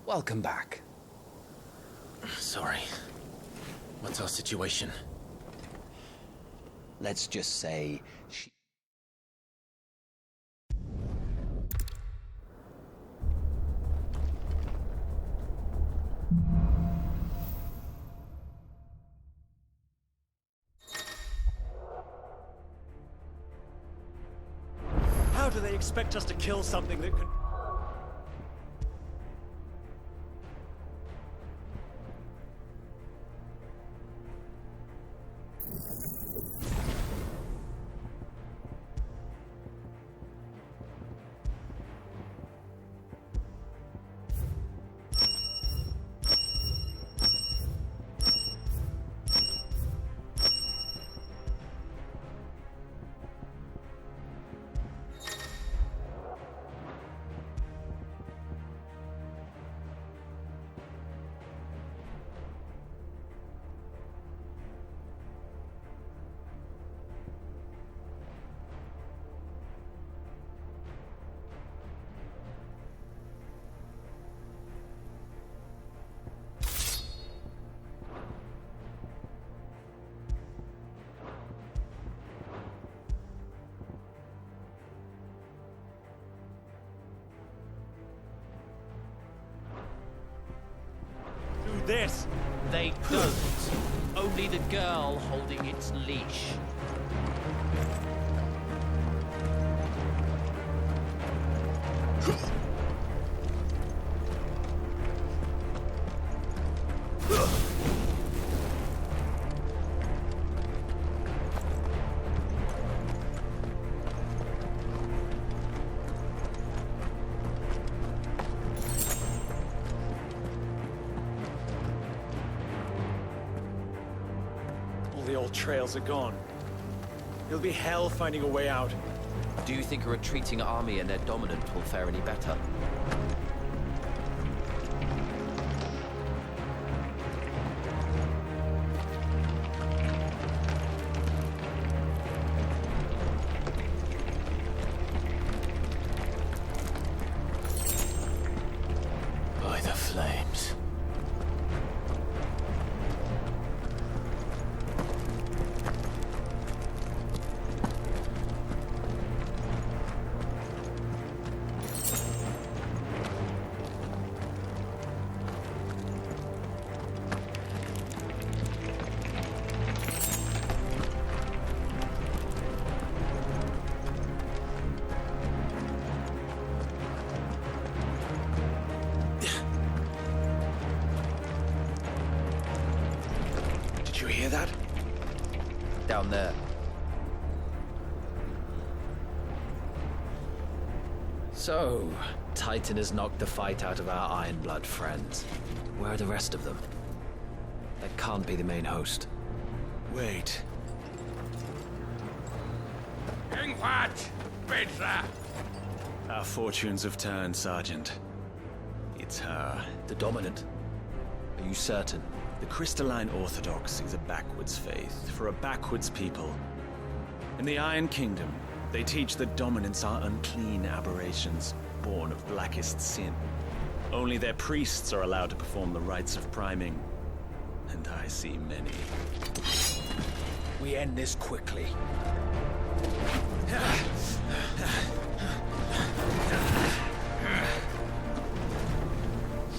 Welcome back. Sorry. What's our situation? Let's just say she... How do they expect us to kill something that can... this? They don't. Only the girl holding its leash. The old trails are gone. It'll be hell finding a way out. Do you think a retreating army and their dominant will fare any better? By the flames. Did you hear that? Down there. So, Titan has knocked the fight out of our Ironblood friends. Where are the rest of them? That can't be the main host. Wait. Our fortunes have turned, Sergeant. It's her. The dominant. Are you certain? The Crystalline Orthodox is a backwards faith for a backwards people. In the Iron Kingdom, they teach that dominants are unclean aberrations, born of blackest sin. Only their priests are allowed to perform the rites of priming. And I see many. We end this quickly.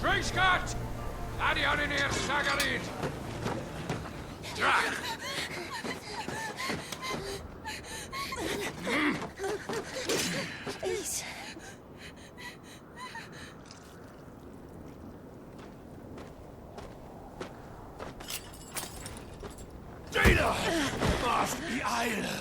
Schweigschgott! Adion in ihr Sagarit! Please. Jeder! Was die Eile!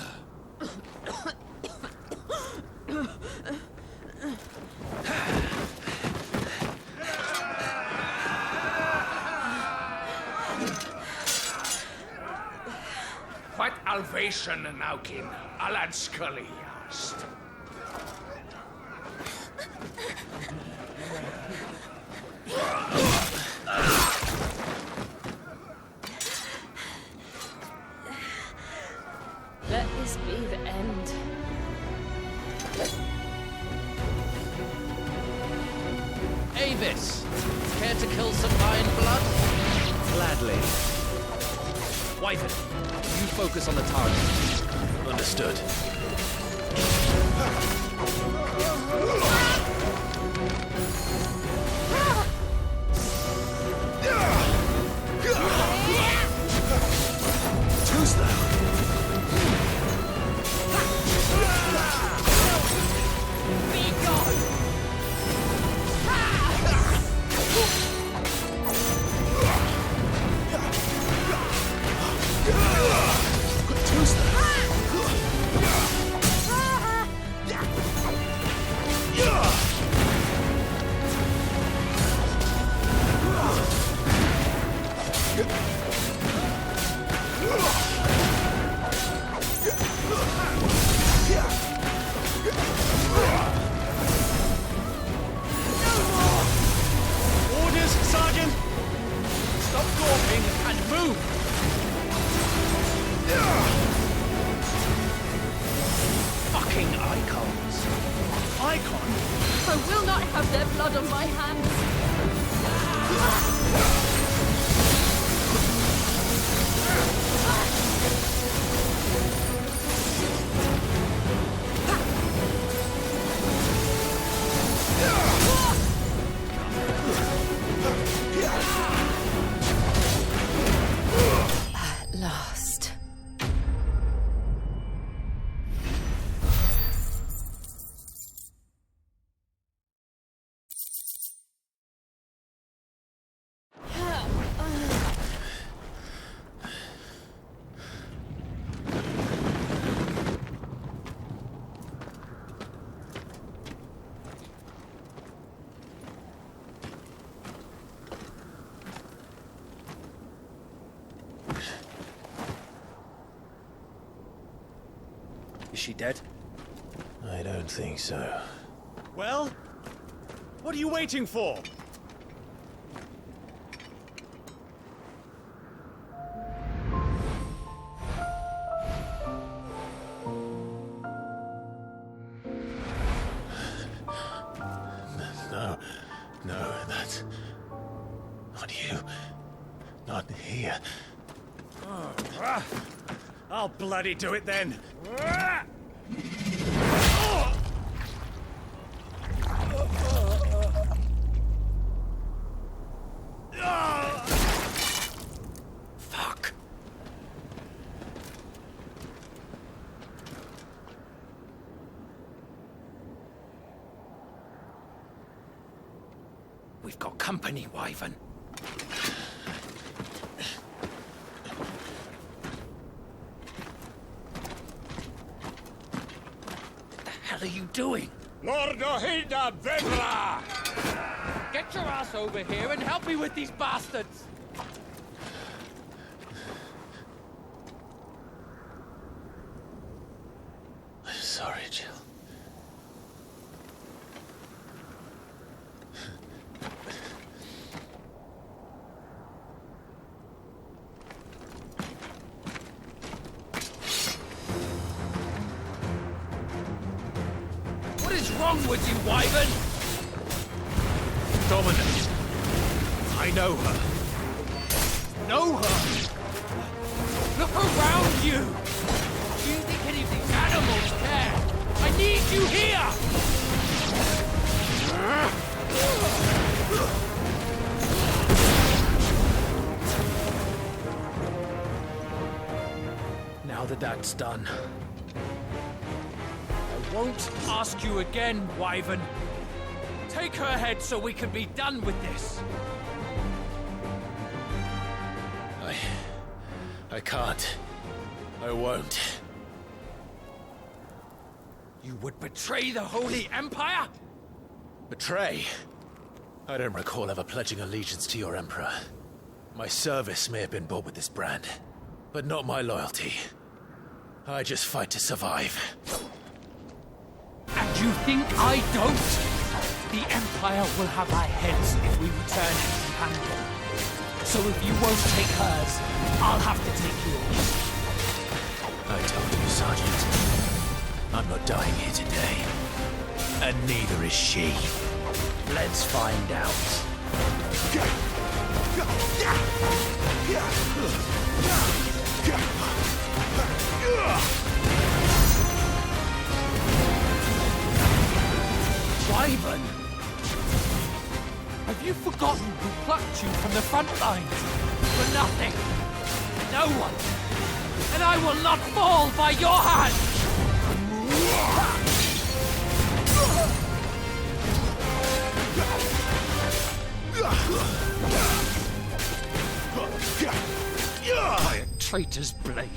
What alvation naukin, alanskaliast. Let this be the end. this. Care to kill some lion blood? Gladly. Wyvern, you focus on the target. Understood. Too slow. Be gone! Too slow. Orders, Sergeant! Stop gawping and move! Fucking icons. Eikon? I will not have their blood on my hands. At last. Is she dead? I don't think so. Well, what are you waiting for? No, that's not you. Not here. I'll bloody do it then. Fuck. We've got company, Wyvern. What the hell are you doing? Lord Ohilda Vedra! Get your ass over here and help me with these bastards! I'm sorry, Jill. What is wrong with you, Wyvern? Dominant. I know her. Know her. Look around you! Do you think any of these animals care? I need you here! Now that that's done, I won't ask you again, Wyvern. Take her head so we can be done with this. I can't. I won't. You would betray the Holy Empire? Betray? I don't recall ever pledging allegiance to your Emperor. My service may have been bought with this brand, but not my loyalty. I just fight to survive. And you think I don't? The Empire will have our heads if we return empty-handed. So if you won't take hers, I'll have to take yours. I told you, Sergeant. I'm not dying here today. And neither is she. Let's find out. Wyvern! Have you forgotten who plucked you from the front lines? For nothing! No one! And I will not fall by your hand! By a traitor's blade.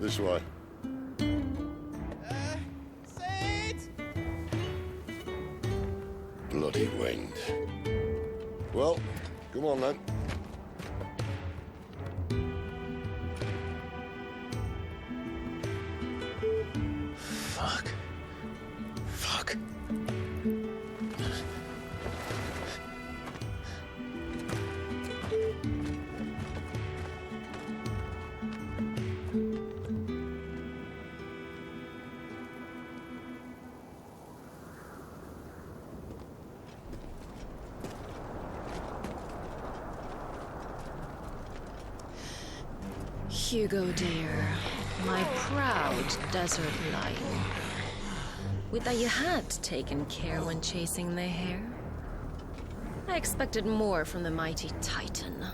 This way. Bloody wind. Well, come on then. Fuck. Fuck. Hugo dear, my proud desert lion. Would that you had taken care when chasing the hare. I expected more from the mighty Titan.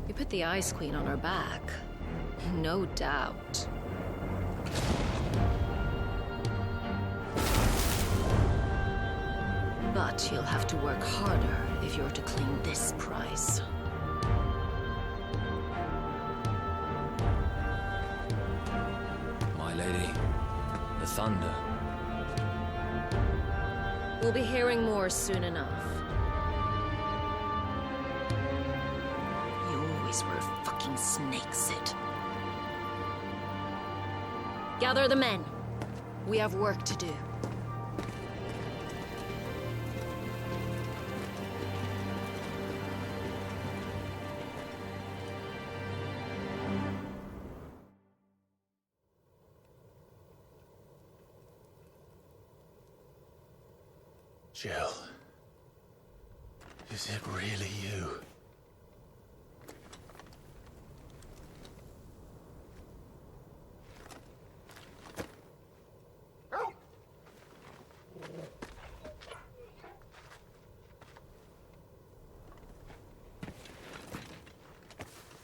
You put the Ice Queen on her back, no doubt. But you'll have to work harder if you're to claim this prize. My lady, the thunder. We'll be hearing more soon enough. You always were a fucking snake, Sid. Gather the men. We have work to do. Jill. Is it really you?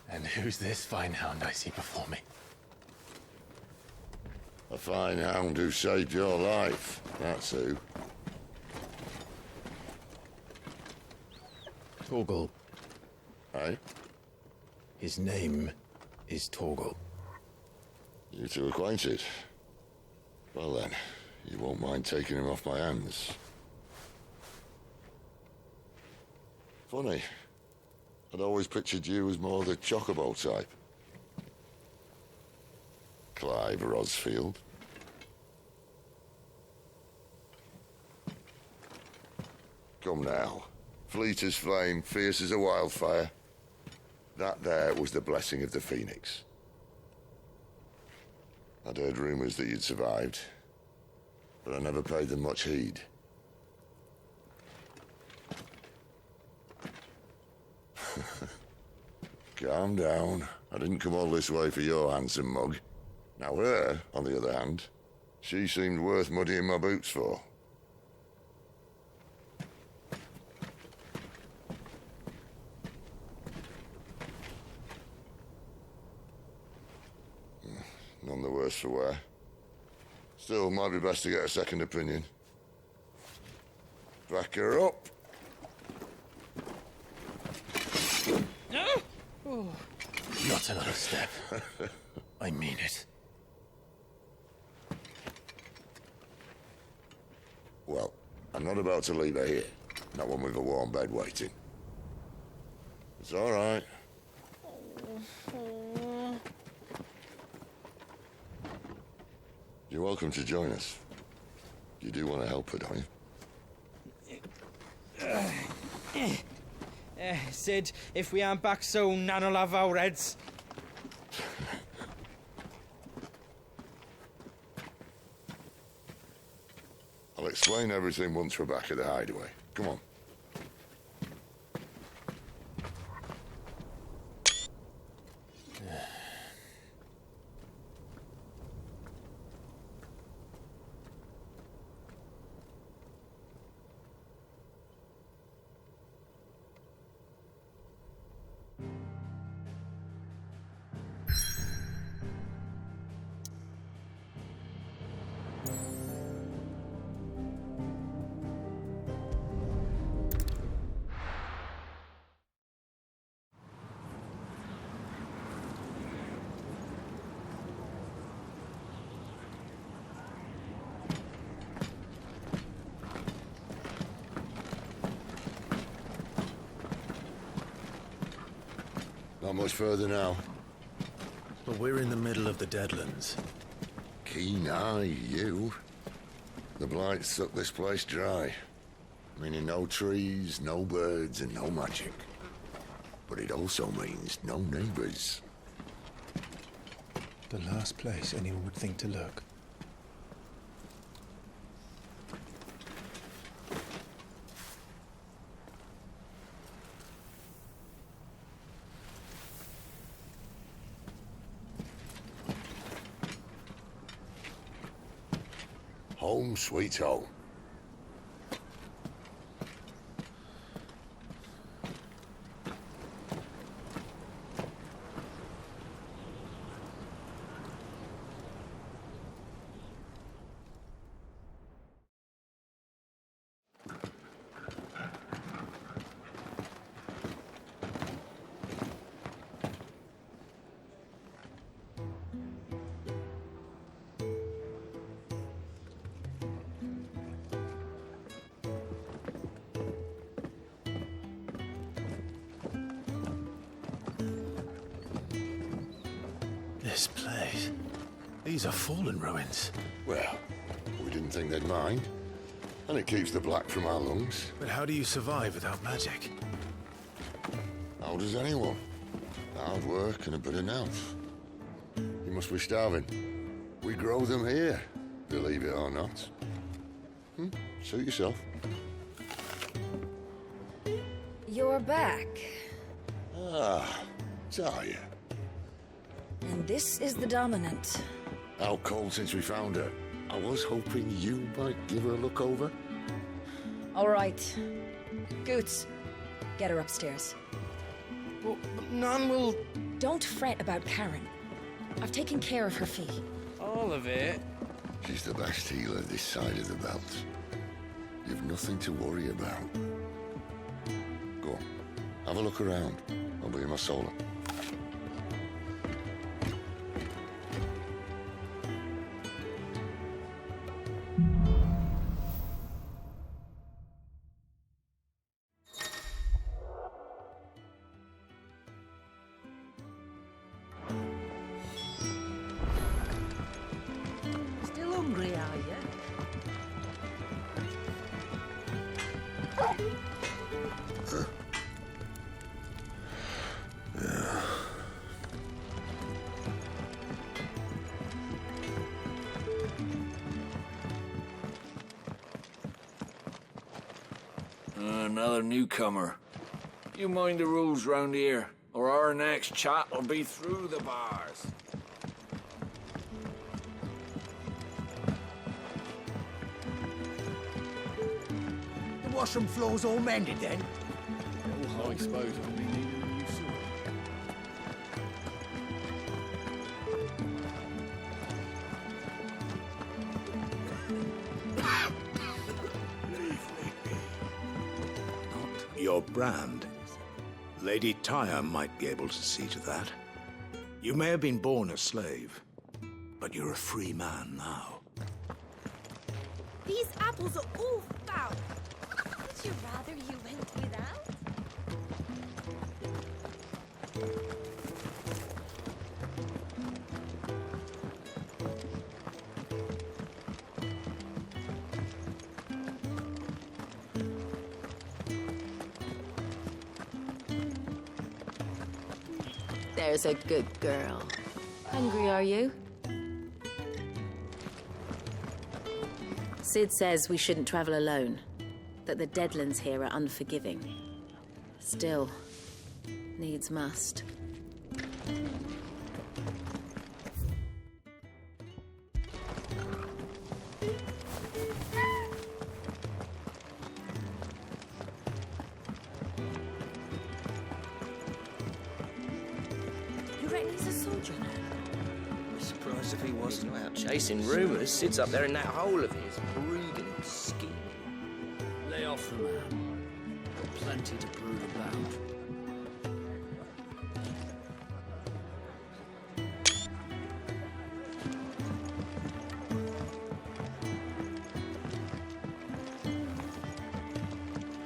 And who's this fine hound I see before me? A fine hound who saved your life, that's who. Torgal. Eh? His name is Torgal. You two acquainted? Well then, you won't mind taking him off my hands. Funny. I'd always pictured you as more the chocobo type. Clive Rosfield. Come now. Fleet as flame, fierce as a wildfire. That there was the blessing of the Phoenix. I'd heard rumors that you'd survived, but I never paid them much heed. Calm down. I didn't come all this way for your handsome mug. Now her, on the other hand, she seemed worth muddying my boots for. None the worse for wear. Still, might be best to get a second opinion. Back her up. Not another step. I mean it. Well, I'm not about to leave her here. Not one with a warm bed waiting. It's all right. You're welcome to join us. You do want to help her, don't you? Sid, if we aren't back soon, Nan will have our heads. I'll explain everything once we're back at the hideaway. Come on. Not much further now. But we're in the middle of the Deadlands. Keen eye, you. The blight sucked this place dry. Meaning no trees, no birds, and no magic. But it also means no neighbors. The last place anyone would think to look. Home sweet home. This place. These are fallen ruins. Well, we didn't think they'd mind. And it keeps the black from our lungs. But how do you survive without magic? How does anyone? Hard work and a bit of nous. You must be starving. We grow them here, believe it or not. Suit yourself. You're back. Ah, Talia. And this is the Dominant. Out cold since we found her. I was hoping you might give her a look over. All right. Goots, get her upstairs. But Nan will... Don't fret about Karen. I've taken care of her fee. All of it? She's the best healer this side of the belt. You've nothing to worry about. Go on, have a look around. I'll be in my solar. Another newcomer. You mind the rules round here, or our next chat will be through the bars. The washroom floor's all mended then? I suppose I'll be needing a new sewer. Your brand. Lady Tyre might be able to see to that. You may have been born a slave, but you're a free man now. These apples are all foul. Would you rather you went without? There's a good girl. Hungry, are you? Sid says we shouldn't travel alone, that the Deadlands here are unforgiving. Still, needs must. You reckon he's a soldier now? Surprised if he wasn't out chasing rumours. Sid's up there in that hole of his, brooding and scheming. Lay off the man. Plenty to brood about.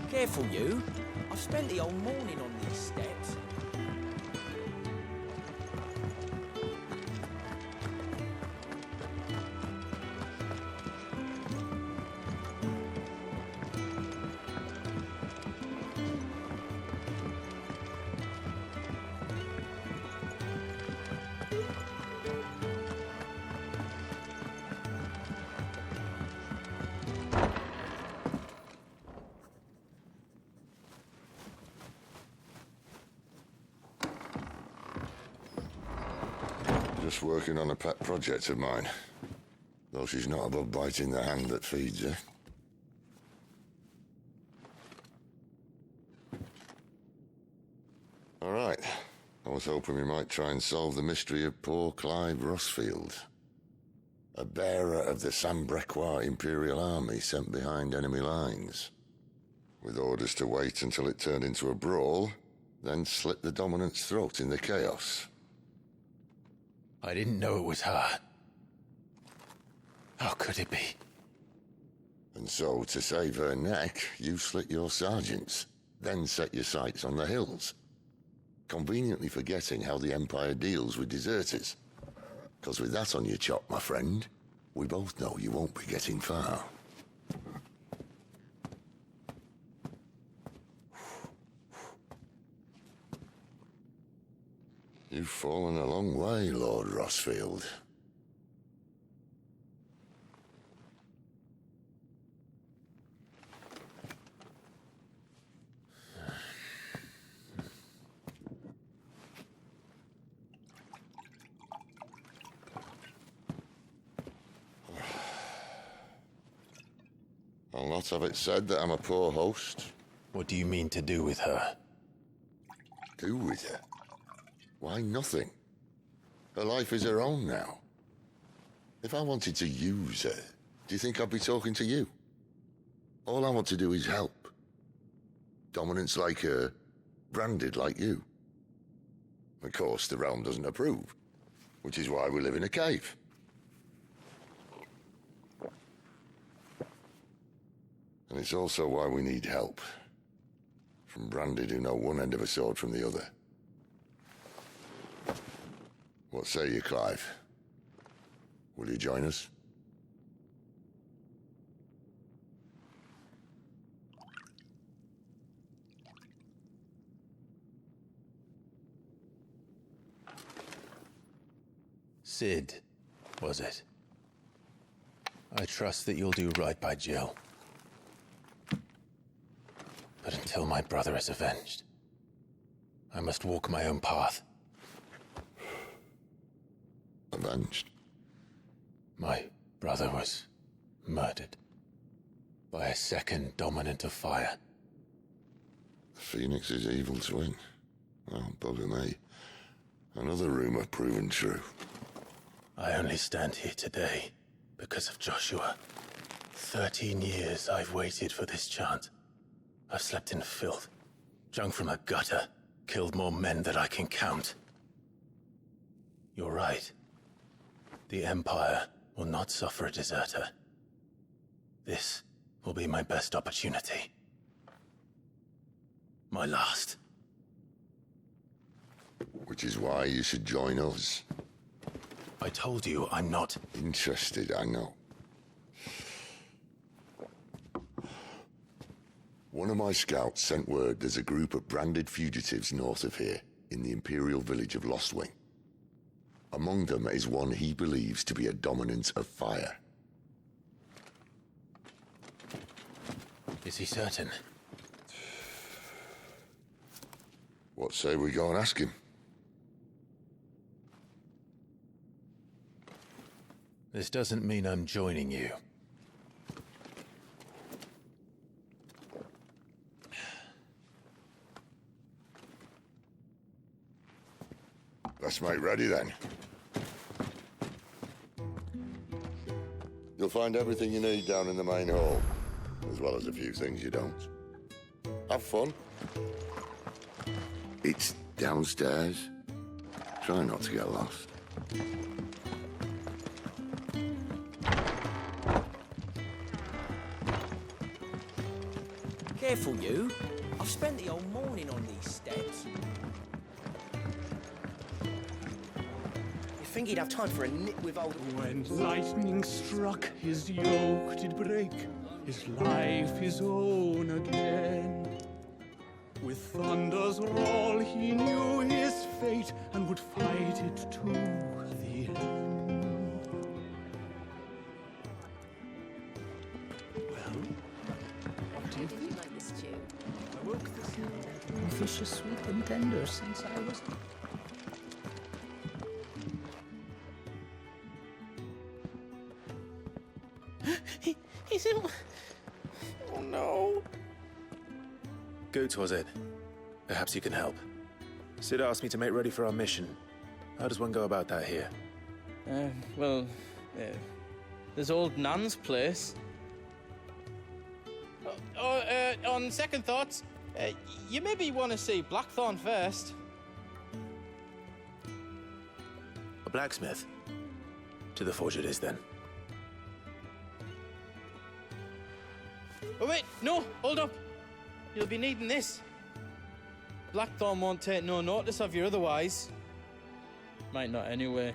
Careful, you. I've spent the whole morning on these steps. Just working on a pet project of mine. Though she's not above biting the hand that feeds her. All right. I was hoping we might try and solve the mystery of poor Clive Rosfield. A bearer of the Sambrequois Imperial Army sent behind enemy lines. With orders to wait until it turned into a brawl, then slit the dominant's throat in the chaos. I didn't know it was her. How could it be? And so, to save her neck, you slit your sergeants, then set your sights on the hills. Conveniently forgetting how the Empire deals with deserters. Because with that on your chop, my friend, we both know you won't be getting far. You've fallen a long way, Lord Rosfield. I'll not have it said that I'm a poor host. What do you mean to do with her? Do with her? Why, nothing. Her life is her own now. If I wanted to use her, do you think I'd be talking to you? All I want to do is help. Dominants like her, branded like you. Of course, the realm doesn't approve, which is why we live in a cave. And it's also why we need help. From branded who know one end of a sword from the other. What say you, Clive? Will you join us? Sid, was it? I trust that you'll do right by Jill. But until my brother is avenged, I must walk my own path. Avenged? My brother was murdered by a second dominant of fire. The Phoenix's evil twin. Oh, bugger me. Another rumor proven true. I only stand here today because of Joshua. 13 years I've waited for this chance. I've slept in filth, drunk from a gutter, killed more men than I can count. You're right. The Empire will not suffer a deserter. This will be my best opportunity. My last. Which is why you should join us. I told you I'm not interested, I know. One of my scouts sent word there's a group of branded fugitives north of here, in the Imperial village of Lostwing. Among them is one he believes to be a dominant of fire. Is he certain? What say we go and ask him? This doesn't mean I'm joining you. Let's make ready then. You'll find everything you need down in the main hall, as well as a few things you don't. Have fun. It's downstairs. Try not to get lost. Careful, you. I've spent the whole morning on these steps. You think he'd have time for a nip with old... When lightning struck, his yoke did break, his life his own again. With thunder's roll, he knew his fate and would fight it to the end. Well, what do you think? Like this stew? I woke this morning. Fish is sweet and tender since I was... He's in... Oh, no. Goots, was it? Perhaps you can help. Sid asked me to make ready for our mission. How does one go about that here? There's old Nan's place. On second thoughts, you maybe want to see Blackthorn first. A blacksmith? To the forge it is, then. Oh, wait, no, hold up. You'll be needing this. Blackthorn won't take no notice of you otherwise. Might not anyway.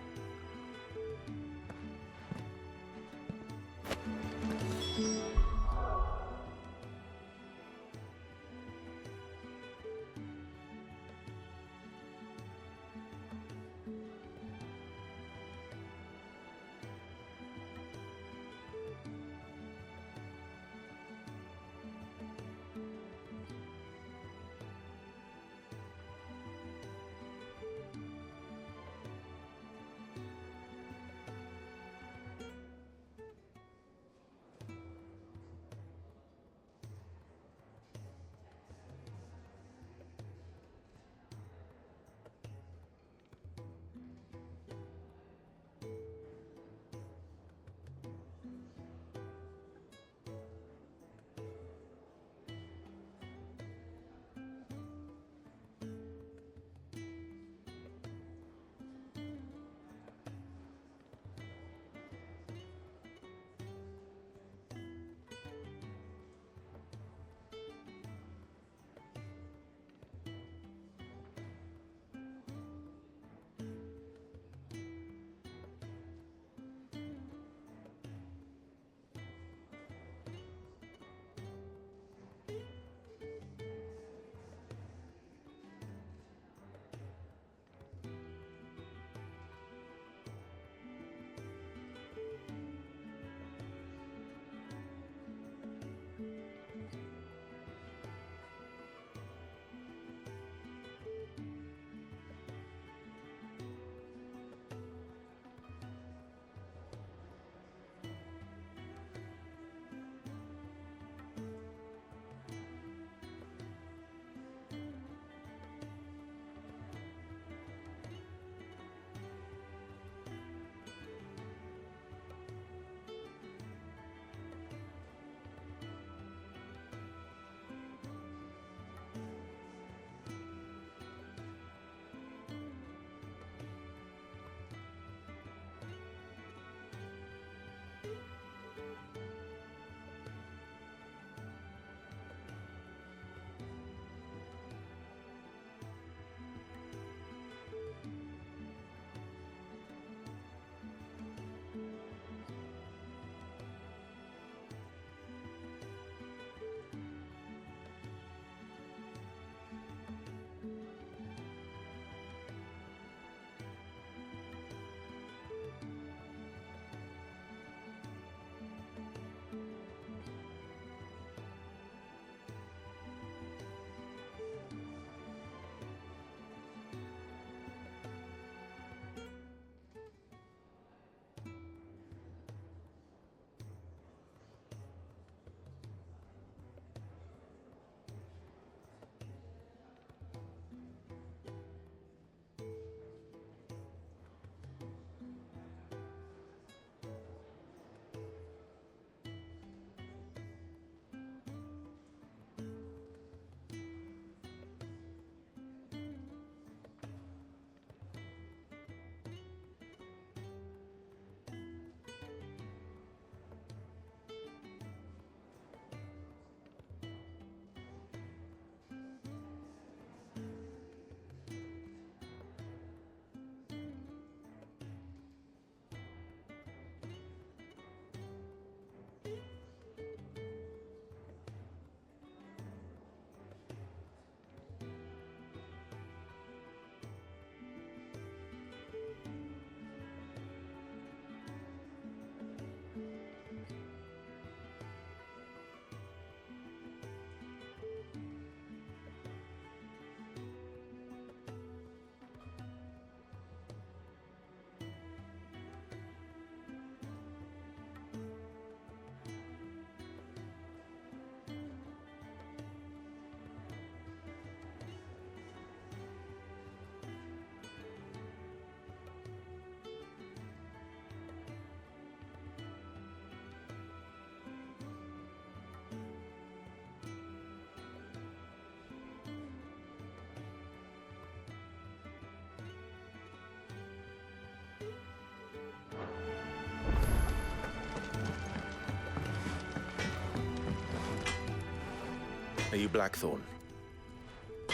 Are you Blackthorn?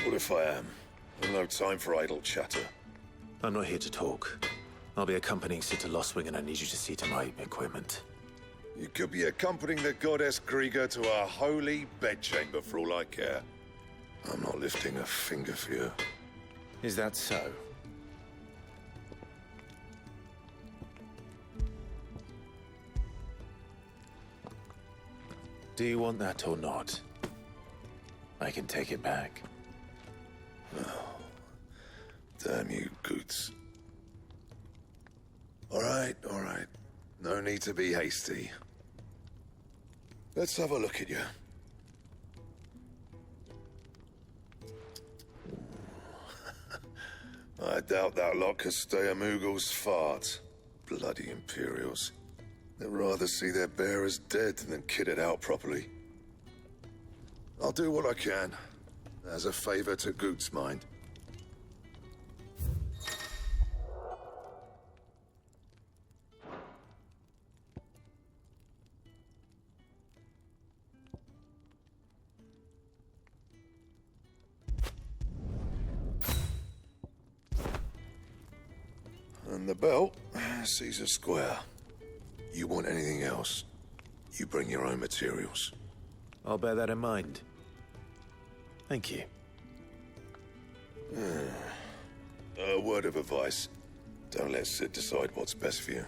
What if I am? I've no time for idle chatter. I'm not here to talk. I'll be accompanying Sitter Lostwing, and I need you to see to my equipment. You could be accompanying the goddess Krieger to our holy bedchamber for all I care. I'm not lifting a finger for you. Is that so? Do you want that or not? I can take it back. Oh, damn you, Goots. All right. No need to be hasty. Let's have a look at you. I doubt that lot could stay a Moogle's fart. Bloody Imperials. They'd rather see their bearers dead than kitted out properly. I'll do what I can, as a favor to Goot's mind. And the belt sees a square. You want anything else, you bring your own materials. I'll bear that in mind. Thank you. A word of advice. Don't let Sid decide what's best for you.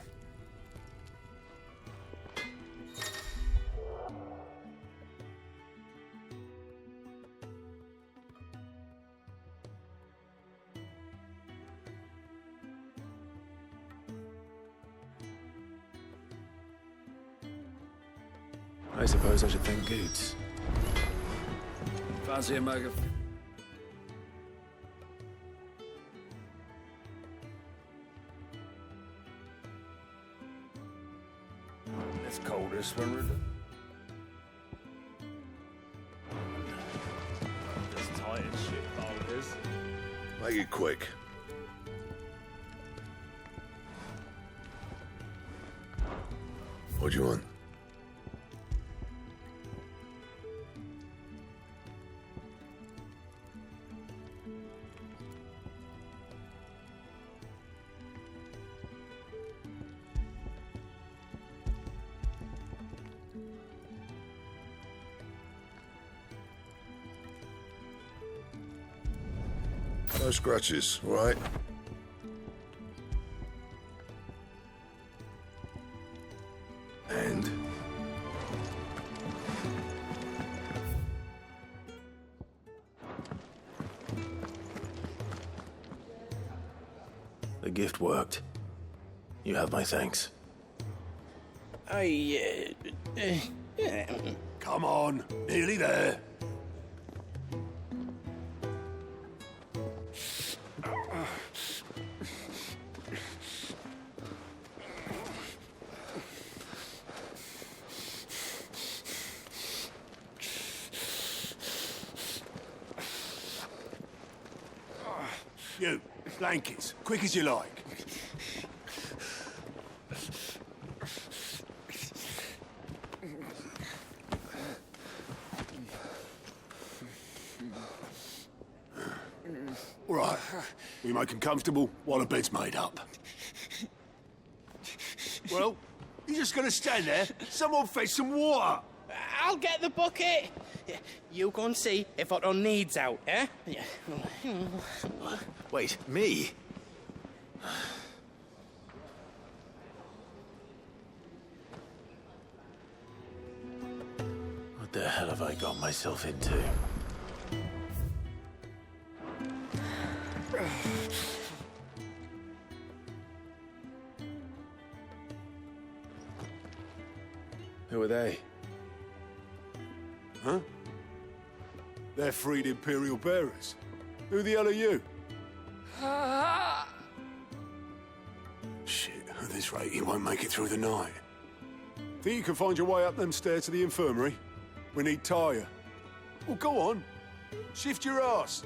I suppose I should thank Goots. Fancy a mug of... It's coldest when we're done. Just tight as shit, all it is. Make it quick. What do you want? No scratches, all right? And? The gift worked. You have my thanks. Come on, nearly there. You, blankets, quick as you like. All right, we make 'em comfortable while the bed's made up. Well, you just gonna stand there? Someone fetch some water. I'll get the bucket. You go and see if Otto needs out, eh? Wait, me? What the hell have I got myself into? Who are they? Huh? They're freed Imperial bearers. Who the hell are you? Shit, at this rate, you won't make it through the night. Think you can find your way up them stairs to the infirmary? We need Tyre. Well, go on. Shift your ass.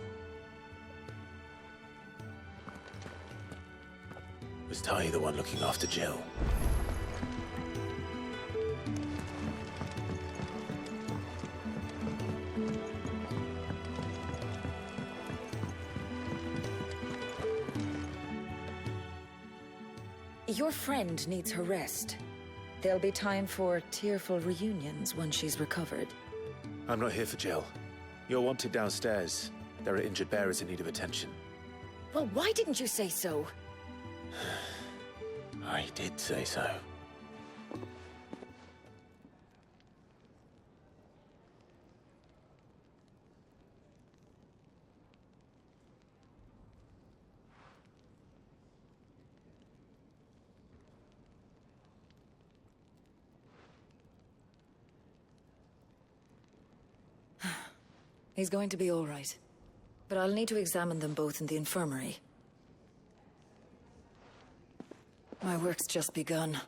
Was Ty the one looking after Jill? Your friend needs her rest. There'll be time for tearful reunions once she's recovered. I'm not here for Jill. You're wanted downstairs. There are injured bearers in need of attention. Well, why didn't you say so? I did say so. He's going to be all right. But I'll need to examine them both in the infirmary. My work's just begun.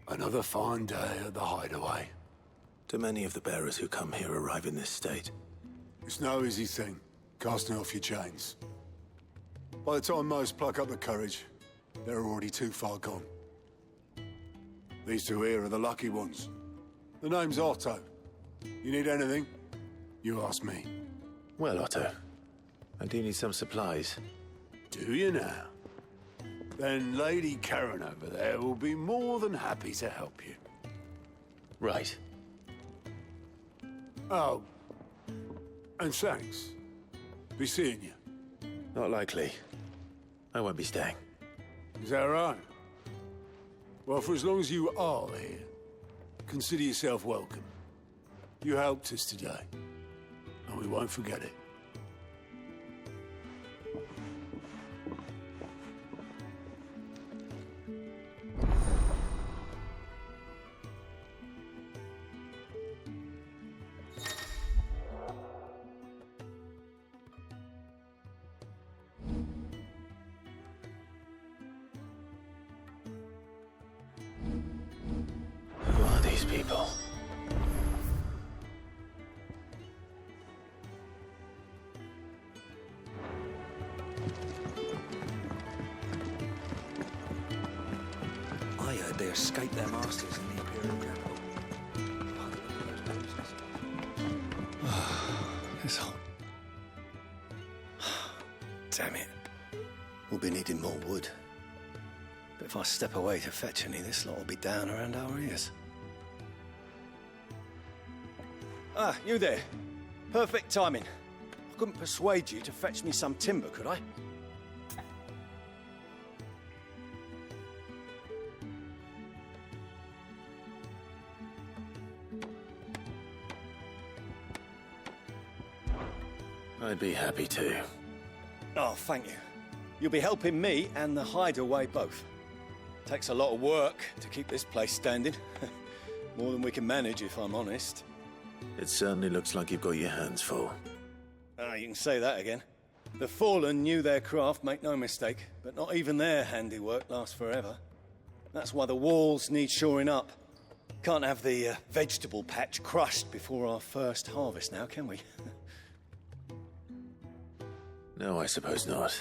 Another fine day at the hideaway. Do many of the bearers who come here arrive in this state? It's no easy thing, casting off your chains. By the time most pluck up the courage, they're already too far gone. These two here are the lucky ones. The name's Otto. You need anything? You ask me. Well, Otto, I do need some supplies. Do you now? Then Lady Karen over there will be more than happy to help you. Right. Oh, and thanks. Be seeing you. Not likely. I won't be staying. Is that right? Well, for as long as you are here, consider yourself welcome. You helped us today, and we won't forget it. Who are these people? I heard they escaped their masters in the Imperial capital. It's hot. Damn it. We'll be needing more wood. But if I step away to fetch any, this lot will be down around our ears. Ah, you there. Perfect timing. I couldn't persuade you to fetch me some timber, could I? I'd be happy to. Oh, thank you. You'll be helping me and the hideaway both. Takes a lot of work to keep this place standing. More than we can manage, if I'm honest. It certainly looks like you've got your hands full. Ah, you can say that again. The Fallen knew their craft, make no mistake, but not even their handiwork lasts forever. That's why the walls need shoring up. Can't have the vegetable patch crushed before our first harvest now, can we? No, I suppose not.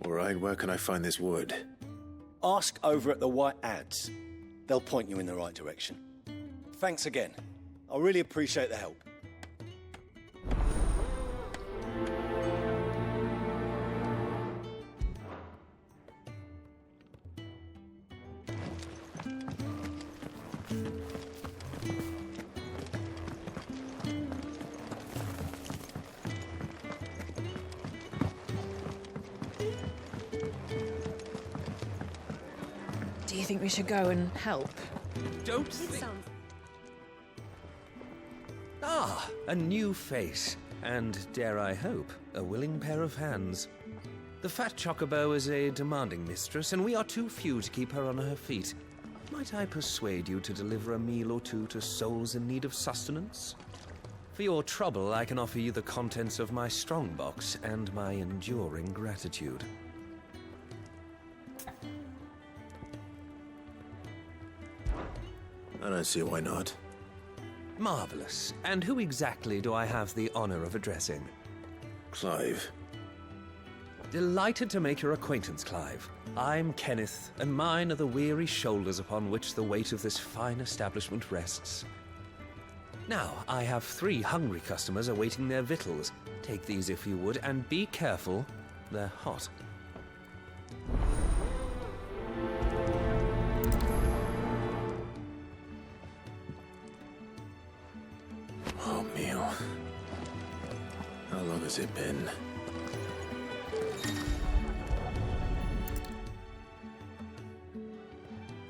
All right, where can I find this wood? Ask over at the White Ads. They'll point you in the right direction. Thanks again. I really appreciate the help. Do you think we should go and help? Don't think... Ah, a new face. And, dare I hope, a willing pair of hands. The fat chocobo is a demanding mistress, and we are too few to keep her on her feet. Might I persuade you to deliver a meal or two to souls in need of sustenance? For your trouble, I can offer you the contents of my strongbox and my enduring gratitude. I don't see why not. Marvelous. And who exactly do I have the honor of addressing? Clive. Delighted to make your acquaintance, Clive. I'm Kenneth, and mine are the weary shoulders upon which the weight of this fine establishment rests. Now, I have 3 hungry customers awaiting their victuals. Take these if you would, and be careful, they're hot. Oh, meal. How long has it been?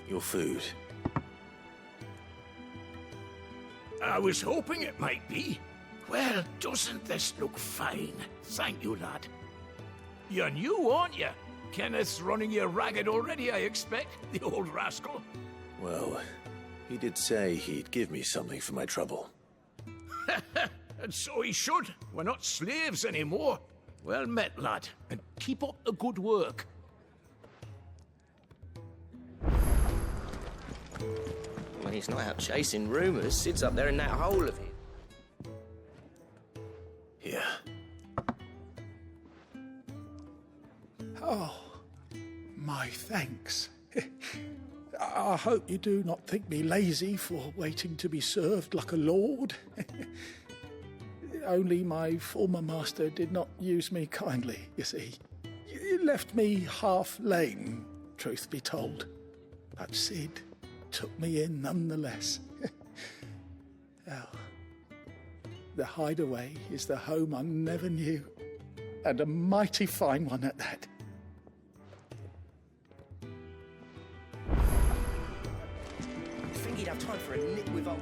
Your food. I was hoping it might be. Well, doesn't this look fine? Thank you, lad. You're new, aren't you? Kenneth's running you ragged already, I expect, the old rascal. Well, he did say he'd give me something for my trouble. And so he should. We're not slaves anymore. Well met, lad, and keep up the good work. When he's not out chasing rumours, sits up there in that hole of his. Here. Oh, my thanks. I hope you do not think me lazy for waiting to be served like a lord. Only my former master did not use me kindly, you see. He left me half lame, truth be told. But Sid took me in nonetheless. Well, the hideaway is the home I never knew, and a mighty fine one at that. You think he'd have time for a nip with old...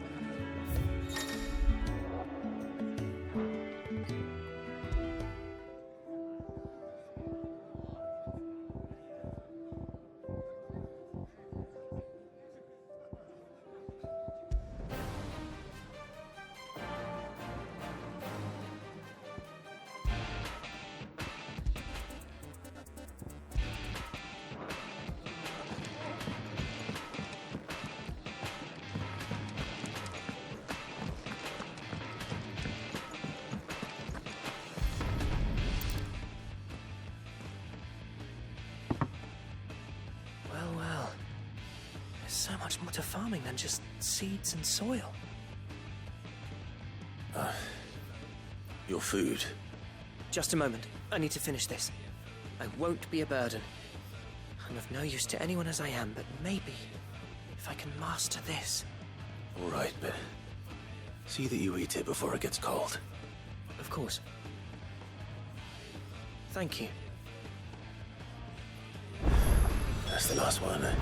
So much more to farming than just seeds and soil. Your food. Just a moment. I need to finish this. I won't be a burden. I'm of no use to anyone as I am, but maybe if I can master this. All right, but see that you eat it before it gets cold. Of course. Thank you. That's the last one, eh?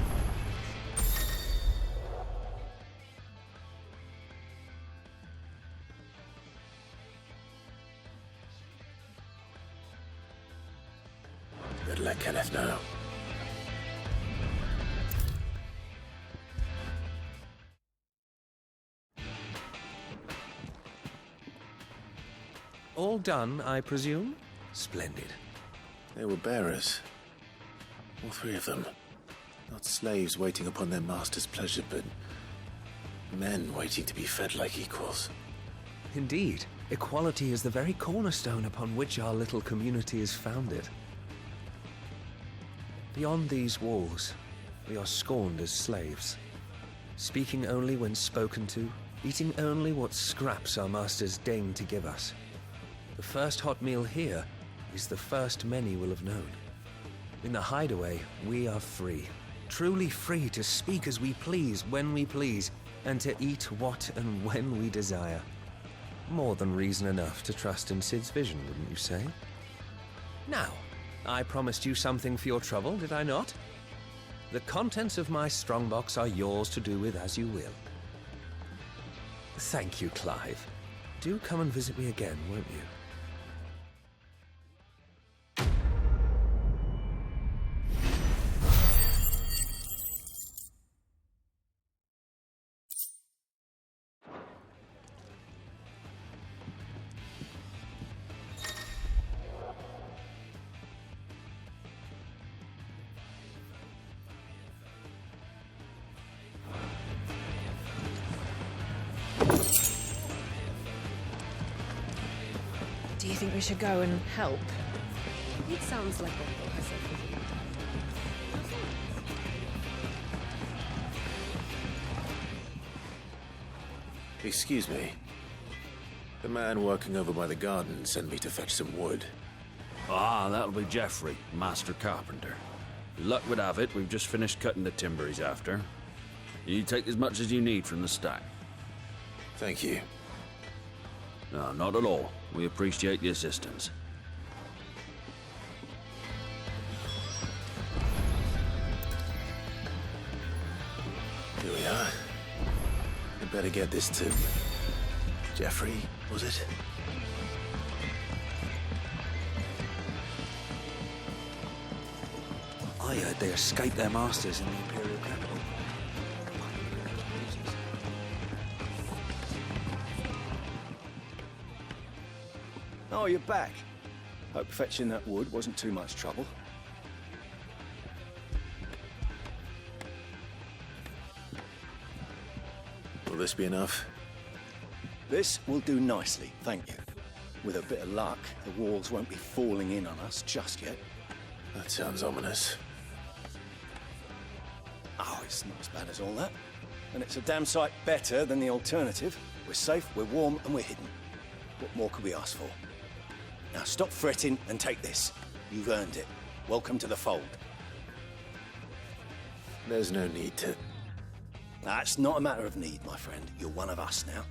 Better let Kenneth know. All done, I presume? Splendid. They were bearers. All 3 of them. Not slaves waiting upon their master's pleasure, but men waiting to be fed like equals. Indeed. Equality is the very cornerstone upon which our little community is founded. Beyond these walls, we are scorned as slaves, speaking only when spoken to, eating only what scraps our masters deign to give us. The first hot meal here is the first many will have known. In the hideaway, we are free, truly free to speak as we please, when we please, and to eat what and when we desire. More than reason enough to trust in Sid's vision, wouldn't you say? Now, I promised you something for your trouble, did I not? The contents of my strongbox are yours to do with as you will. Thank you, Clive. Do come and visit me again, won't you? Do you think we should go and help? It sounds like Vento has everything. Excuse me. The man working over by the garden sent me to fetch some wood. Ah, that'll be Geoffrey, master carpenter. Luck would have it, we've just finished cutting the timber he's after. You take as much as you need from the stack. Thank you. No, not at all. We appreciate the assistance. Here we are. I'd better get this to... Geoffrey, was it? I heard they escaped their masters in the Imperial capital. Oh, you're back. Hope fetching that wood wasn't too much trouble. Will this be enough? This will do nicely, thank you. With a bit of luck, the walls won't be falling in on us just yet. That sounds ominous. Oh, it's not as bad as all that. And it's a damn sight better than the alternative. We're safe, we're warm, and we're hidden. What more could we ask for? Now stop fretting and take this. You've earned it. Welcome to the fold. There's no need to... That's not a matter of need, my friend. You're one of us now.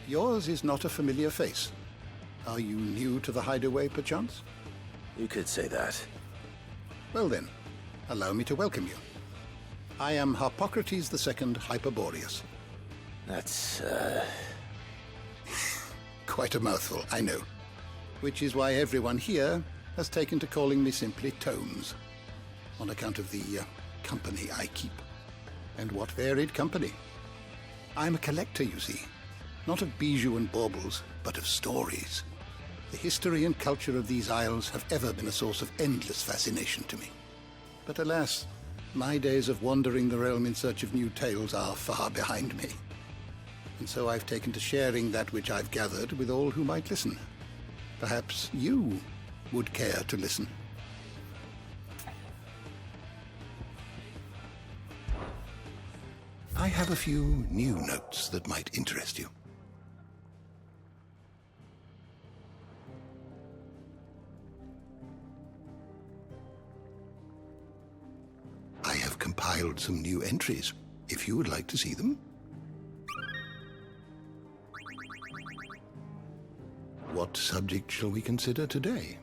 Yours is not a familiar face. Are you new to the hideaway, perchance? You could say that. Well then, allow me to welcome you. I am Harpocrates II Hyperboreus. That's, Quite a mouthful, I know. Which is why everyone here has taken to calling me simply Tomes, on account of the company I keep. And what varied company. I'm a collector, you see. Not of bijou and baubles, but of stories. The history and culture of these isles have ever been a source of endless fascination to me. But alas, my days of wandering the realm in search of new tales are far behind me. And so I've taken to sharing that which I've gathered with all who might listen. Perhaps you would care to listen. I have a few new notes that might interest you. I have compiled some new entries, if you would like to see them. What subject shall we consider today?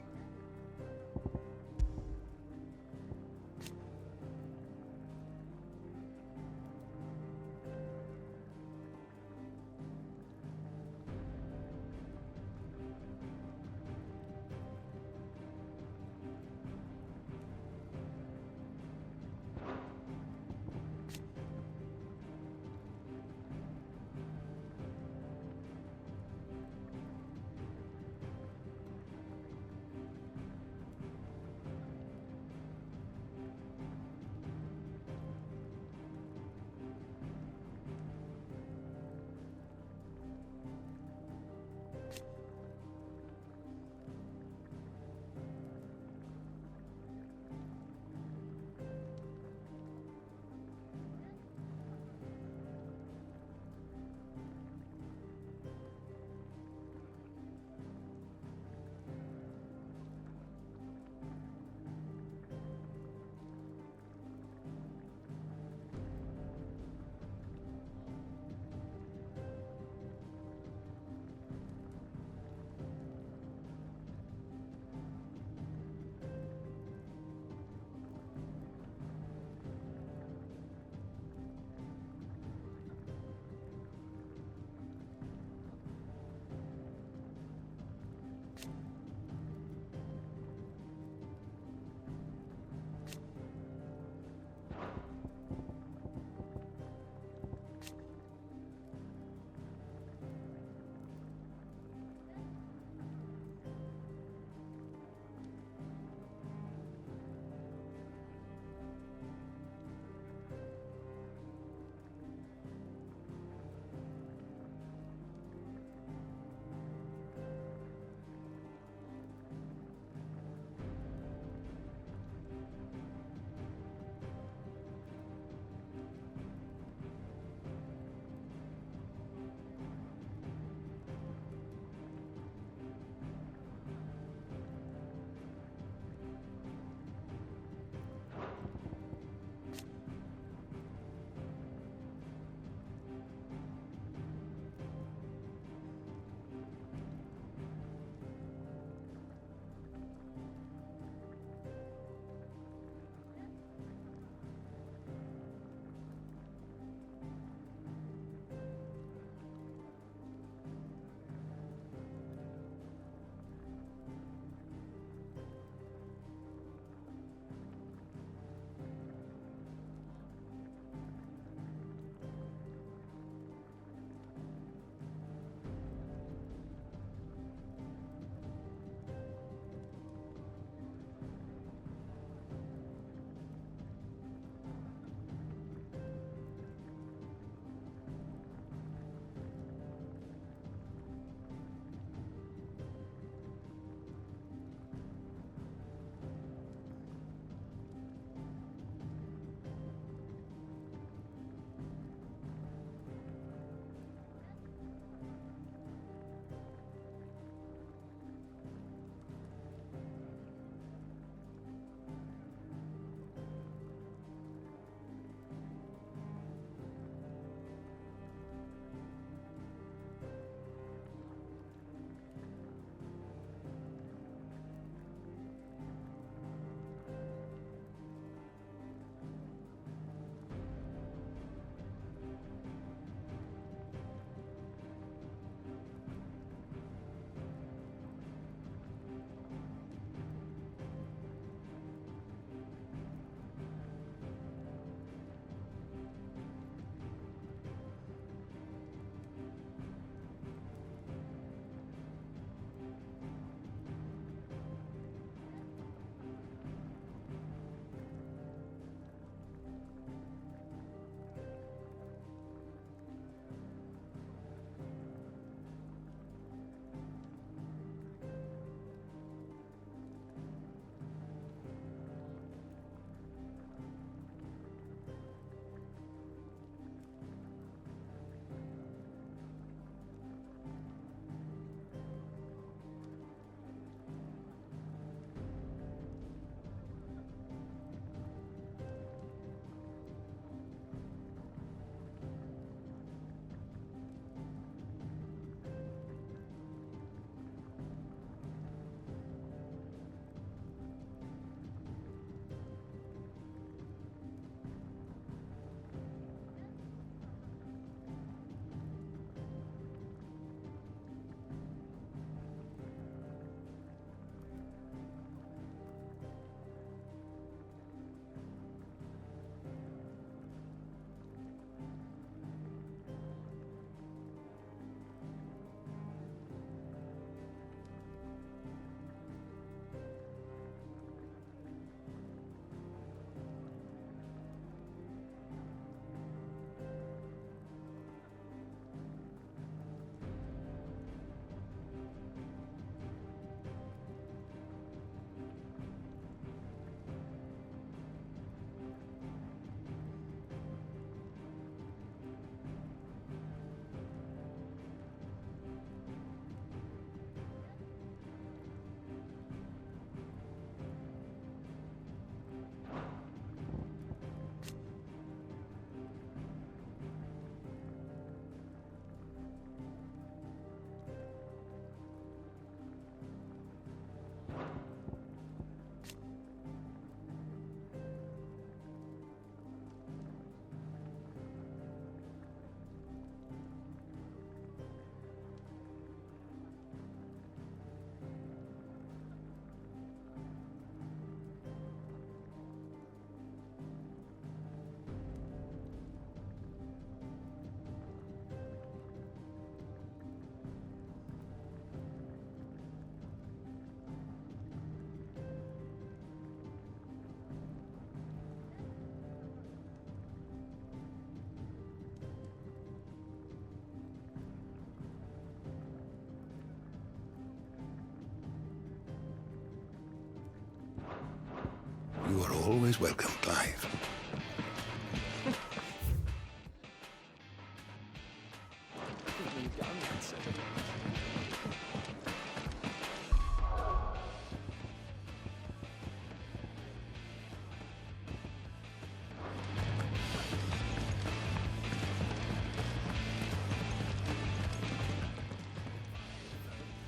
welcome, Clive.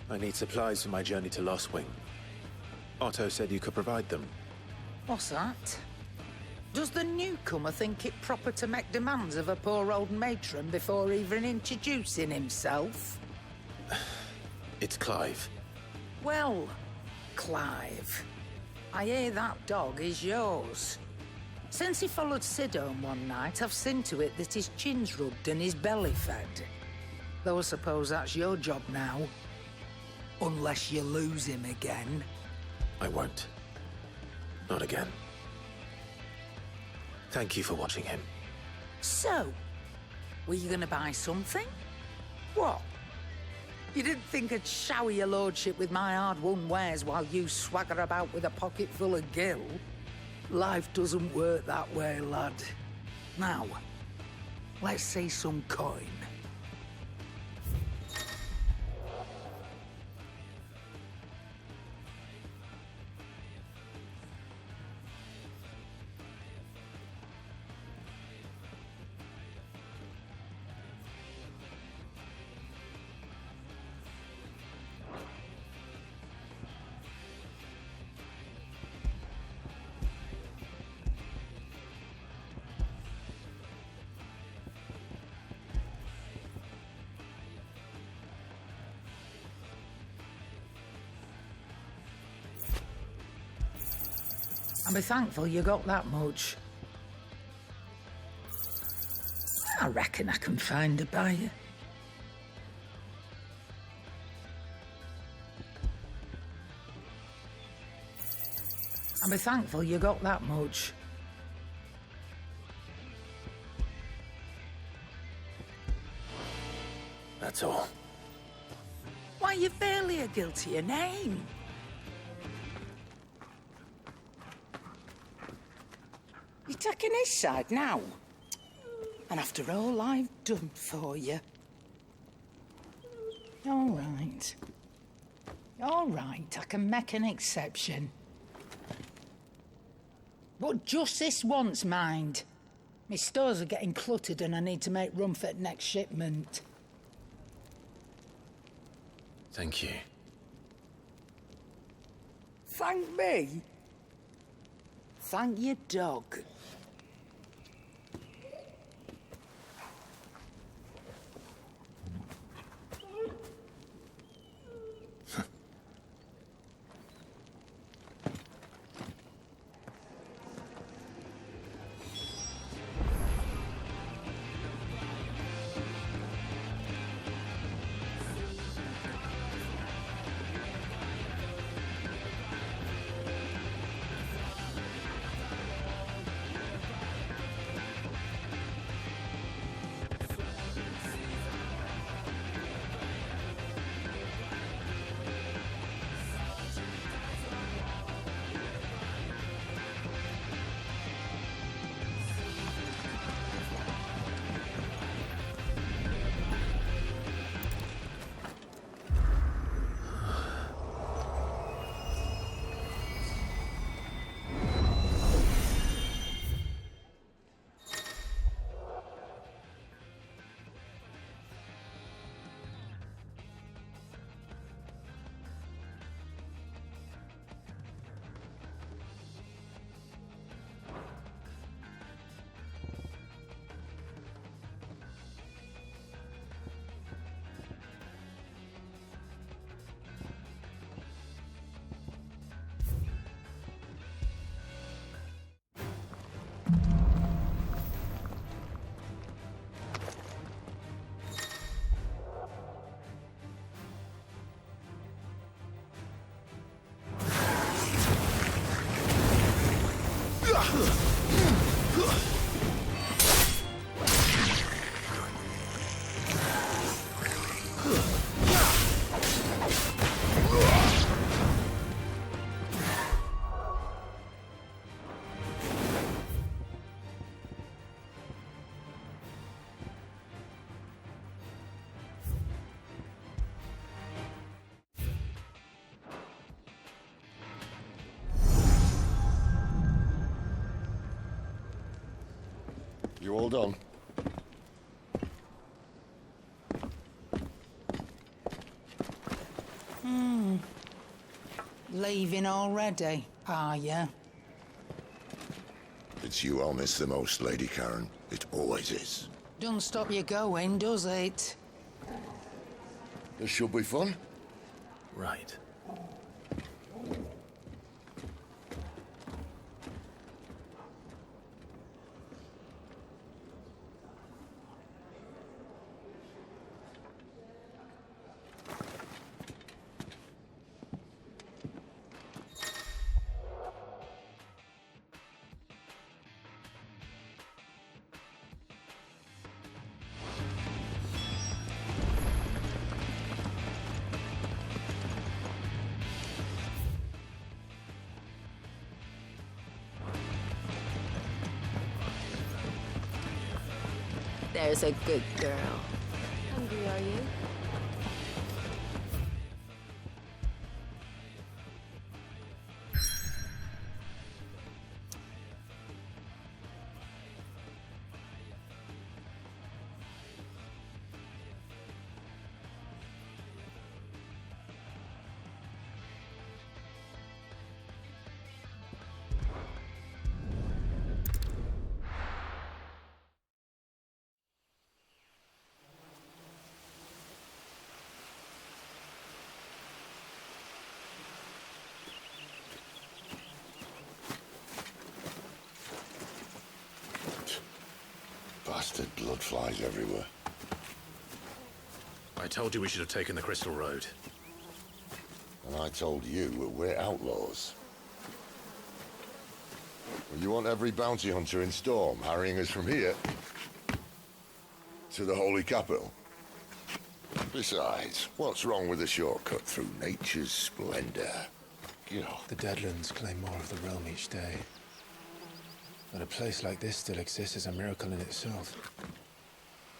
I need supplies for my journey to Lostwing. Otto said you could provide them. What's that? Does the newcomer think it proper to make demands of a poor old matron before even introducing himself? It's Clive. Well, Clive, I hear that dog is yours. Since he followed Sid home one night, I've seen to it that his chin's rubbed and his belly fed. Though I suppose that's your job now. Unless you lose him again. I won't. Not again. Thank you for watching him. So, were you gonna buy something? What? You didn't think I'd shower your lordship with my hard-won wares while you swagger about with a pocket full of gil? Life doesn't work that way, lad. Now, let's see some coin. And be thankful you got that much. I reckon I can find a buyer. And be thankful you got that much. That's all. Why, you're barely a guilty of name. You're taking his side now? And after all I've done for you? All right. All right, I can make an exception. But just this once, mind. My stores are getting cluttered and I need to make room for the next shipment. Thank you. Thank me? Thank your dog. You all done? Leaving already, are ya? It's you I'll miss the most, Lady Karen. It always is. Don't stop you going, does it? This should be fun. Right. There's a good girl. Hungry, are you? Bastard blood flies everywhere. I told you we should have taken the Crystal Road. And I told you we're outlaws. Well, you want every bounty hunter in Storm harrying us from here to the Holy Capital? Besides, what's wrong with a shortcut through nature's splendor? The Deadlands claim more of the realm each day. But a place like this still exists is a miracle in itself.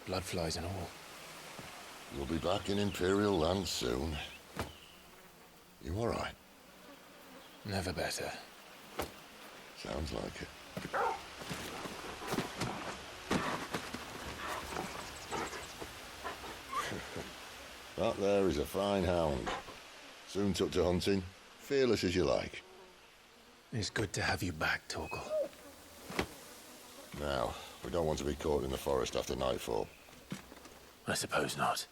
Bloodflies and all. You'll be back in Imperial land soon. You all right? Never better. Sounds like it. That there is a fine hound. Soon took to hunting. Fearless as you like. It's good to have you back, Torgal. Now, we don't want to be caught in the forest after nightfall. I suppose not.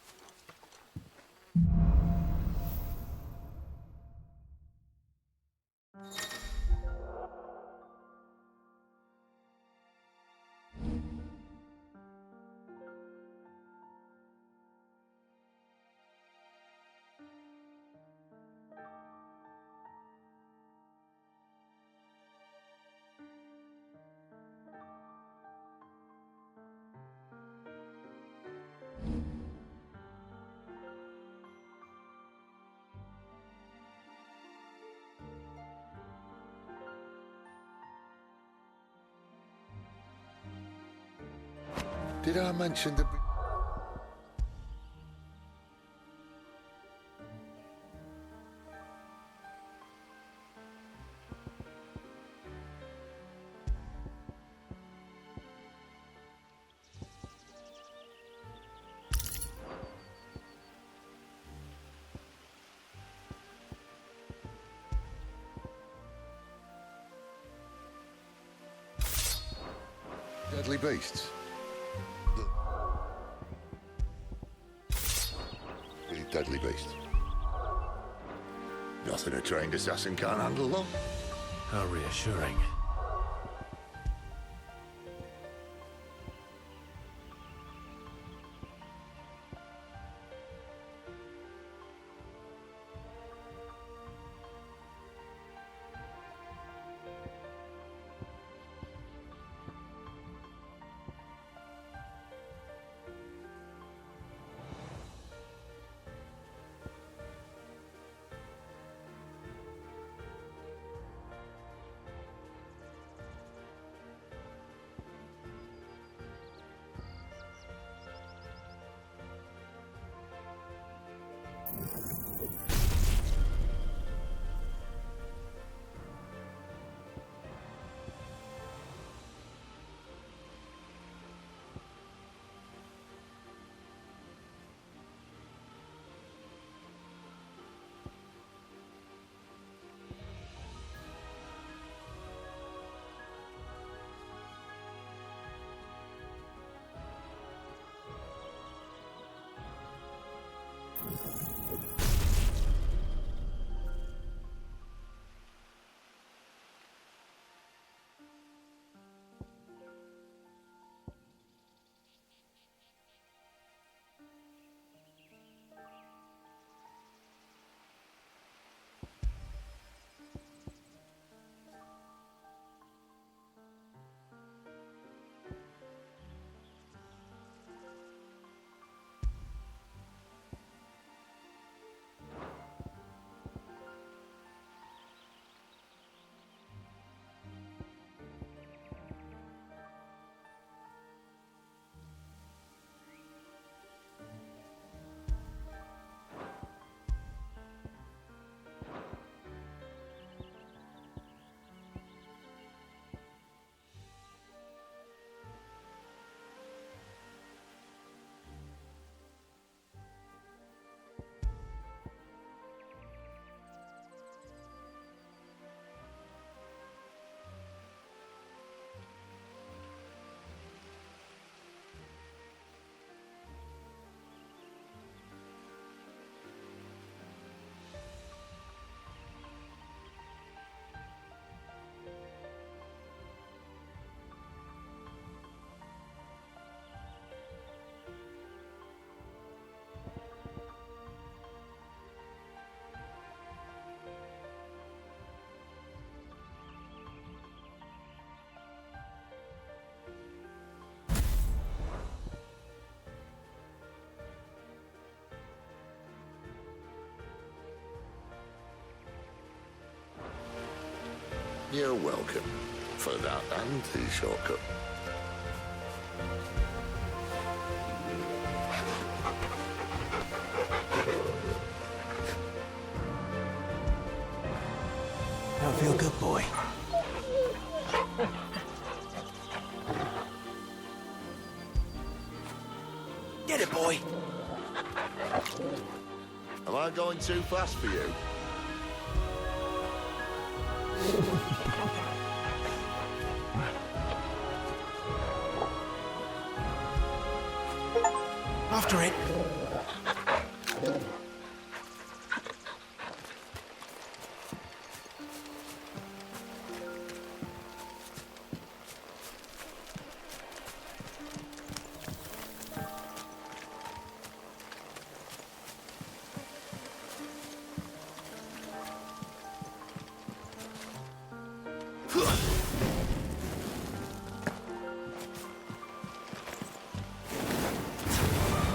Did I mention the... Deadly beasts? Deadly beast. Nothing a trained assassin can't handle, though. How reassuring. You're welcome. For that and the shortcut. I feel good, boy. Get it, boy. Am I going too fast for you? After it.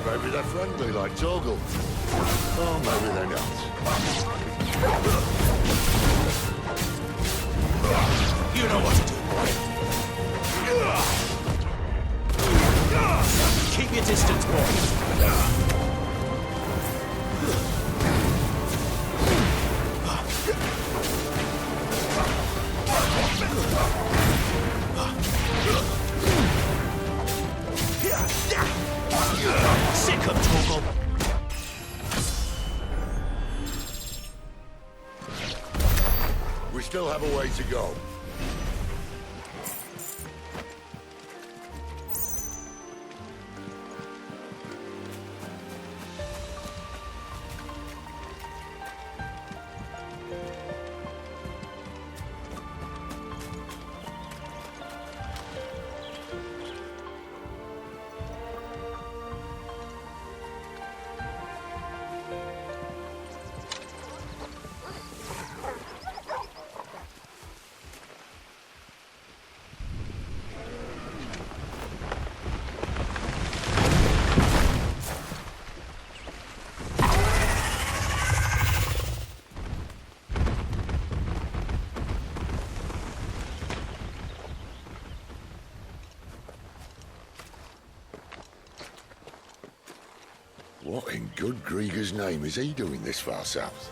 Maybe they're friendly like Torgal. Or maybe they're not. You know what to do, boy. Keep your distance, boy. Sick of Torgal. We still have a way to go. What in good Grieger's name is he doing this far south?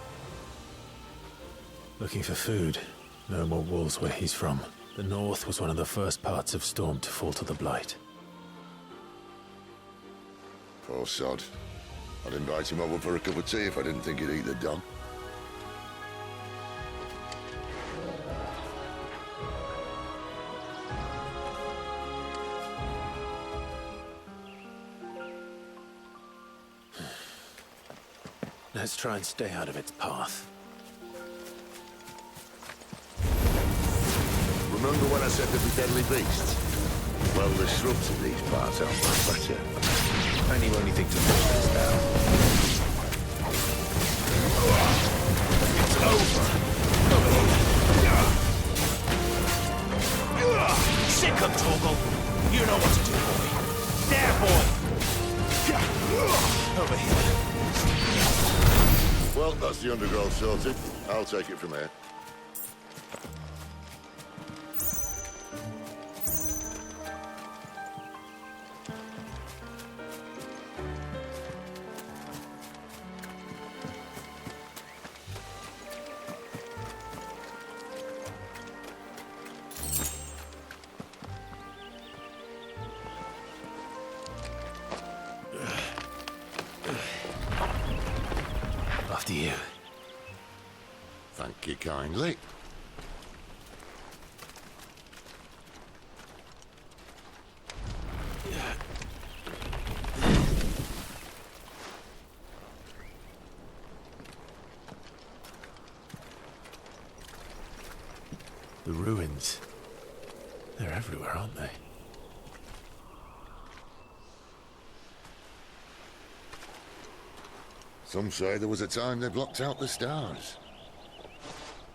Looking for food. No more wolves where he's from. The north was one of the first parts of Storm to fall to the Blight. Poor sod. I'd invite him over for a cup of tea if I didn't think he'd eat the dog. Let's try and stay out of its path. Remember when I said there'd be deadly beasts? Well, the shrubs in these parts aren't much better. And you only think to push this down. It's over. Sick of Torgal. You know what to do, boy. There, boy. Over here. Well, that's the undergrowth sorted. I'll take it from here. After you. Thank you kindly. The ruins. They're everywhere, aren't they? Some say there was a time they blocked out the stars.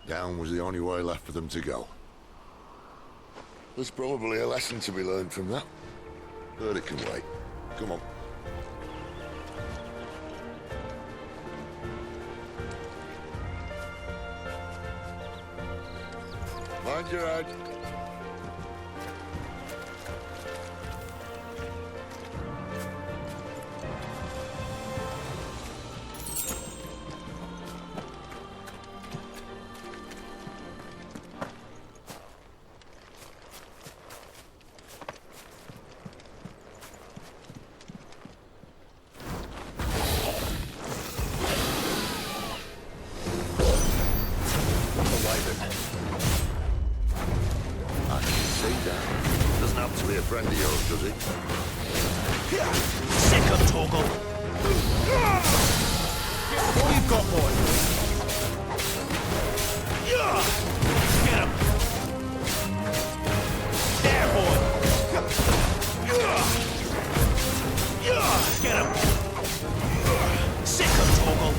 Down was the only way left for them to go. There's probably a lesson to be learned from that. But it can wait. Come on. Mind your head. Friend of yours, does he? Sick of Toggle. What you got, boy? Get him. There, boy. Get him. Sick of Toggle.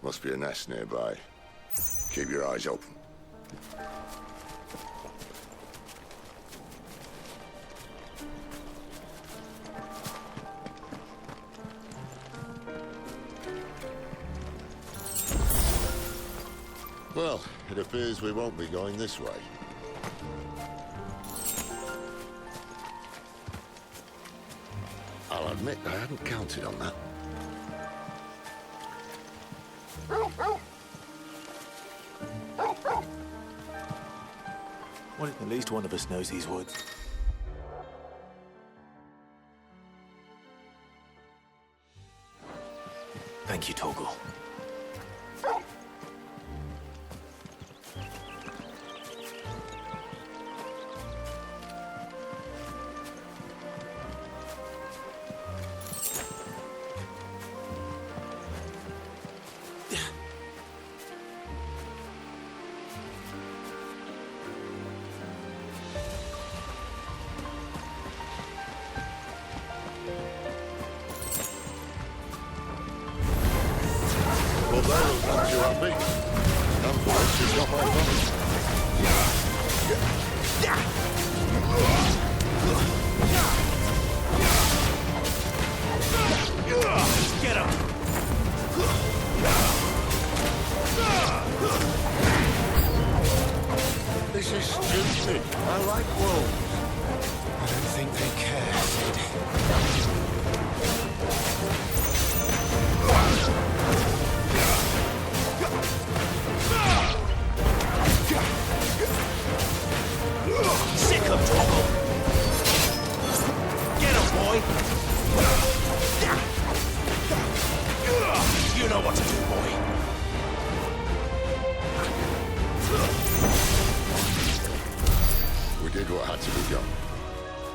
Must be a nest nearby. Keep your eyes open. Well, it appears we won't be going this way. I'll admit I hadn't counted on that. What if at least one of us knows these woods? Thank you, Toggle.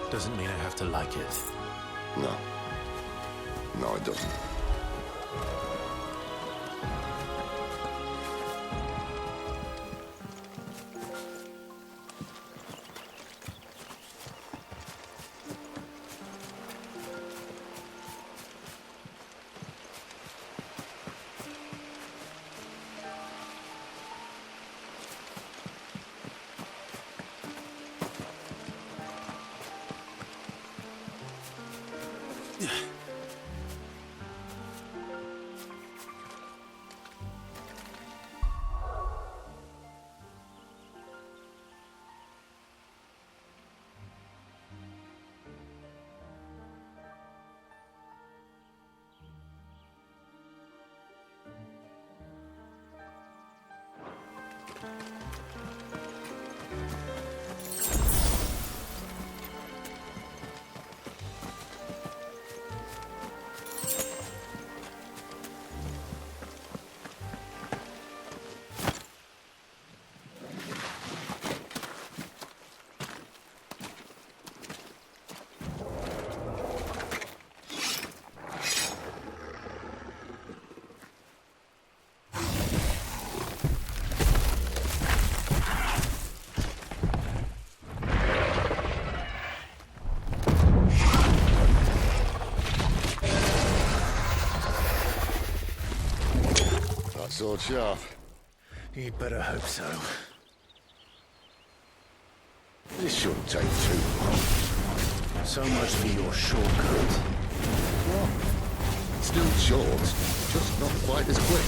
Doesn't mean I have to like it. No. No, it doesn't. that sword sharp? You'd better hope so. This shouldn't take too long. So much for your shortcut. What? Still short, just not quite as quick.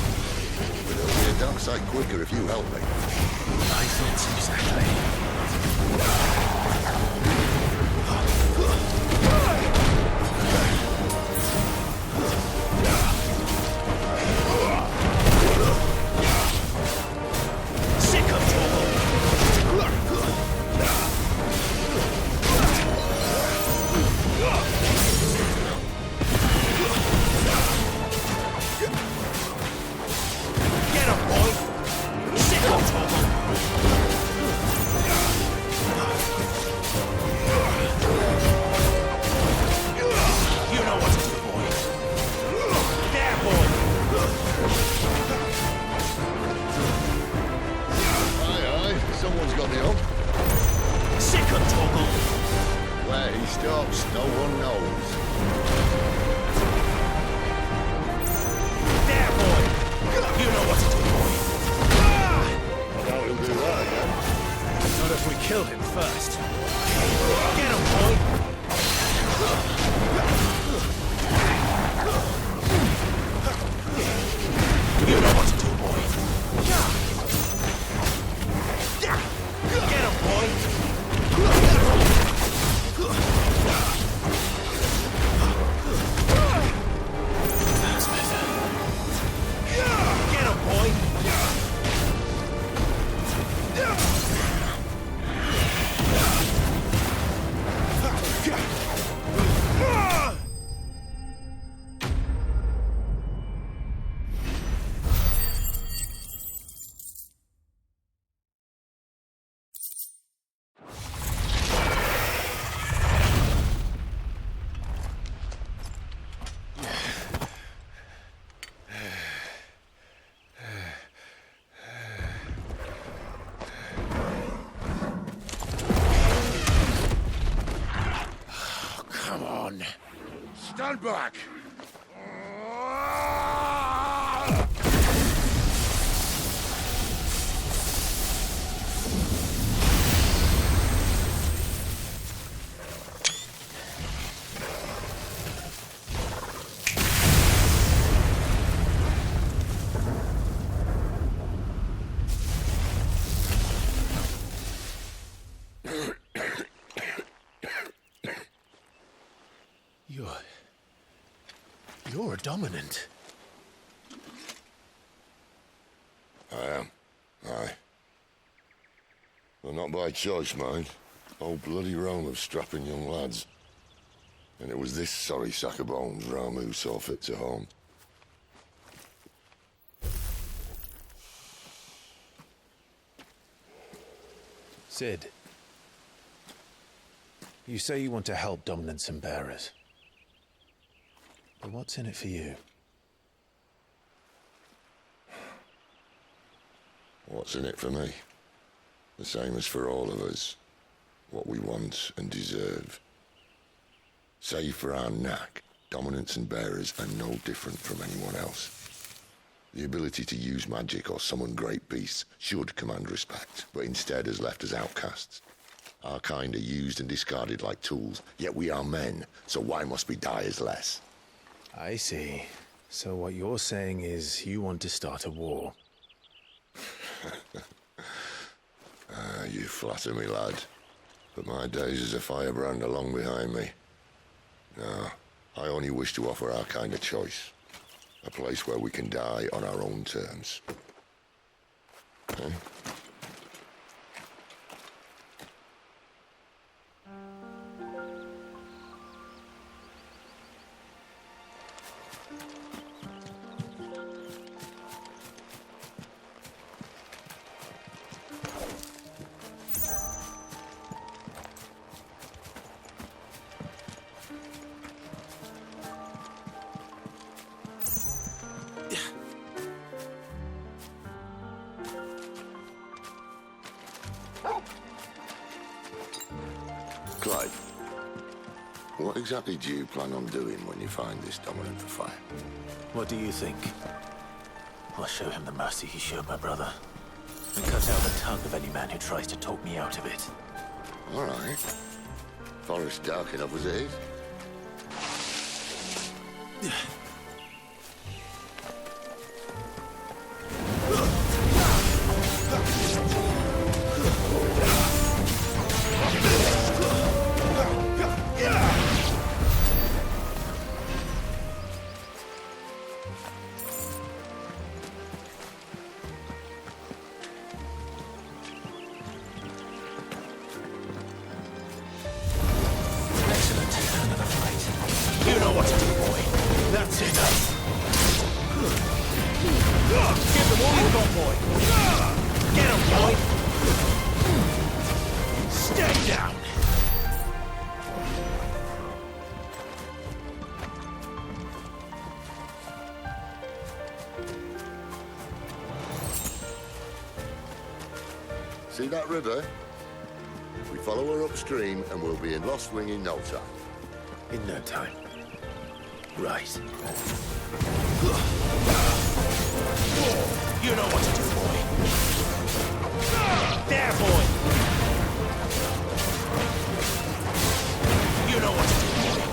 But it'll be a dark sight quicker if you help me. I thought so, exactly. Stand back! You're dominant. I am. Aye. Well, not by choice, mind. Whole bloody realm of strapping young lads. And it was this sorry sack of bones Ramu saw fit to home. Sid, you say you want to help dominants and bearers. But what's in it for you? What's in it for me? The same as for all of us. What we want and deserve. Save for our knack, dominants and bearers are no different from anyone else. The ability to use magic or summon great beasts should command respect, but instead has left us outcasts. Our kind are used and discarded like tools, yet we are men, so why must we die as less? I see. So what you're saying is you want to start a war. You flatter me, lad. But my days as a firebrand are long behind me. No, I only wish to offer our kind of choice. A place where we can die on our own terms. Okay? Clive, what exactly do you plan on doing when you find this dominant for fire? What do you think? I'll show him the mercy he showed my brother. And cut out the tongue of any man who tries to talk me out of it. All right. Forest dark enough as it is. See that river? We follow her upstream and we'll be in Lost Wing in no time. In no time. Right. You know what to do, boy. There, boy! You know what to do, boy.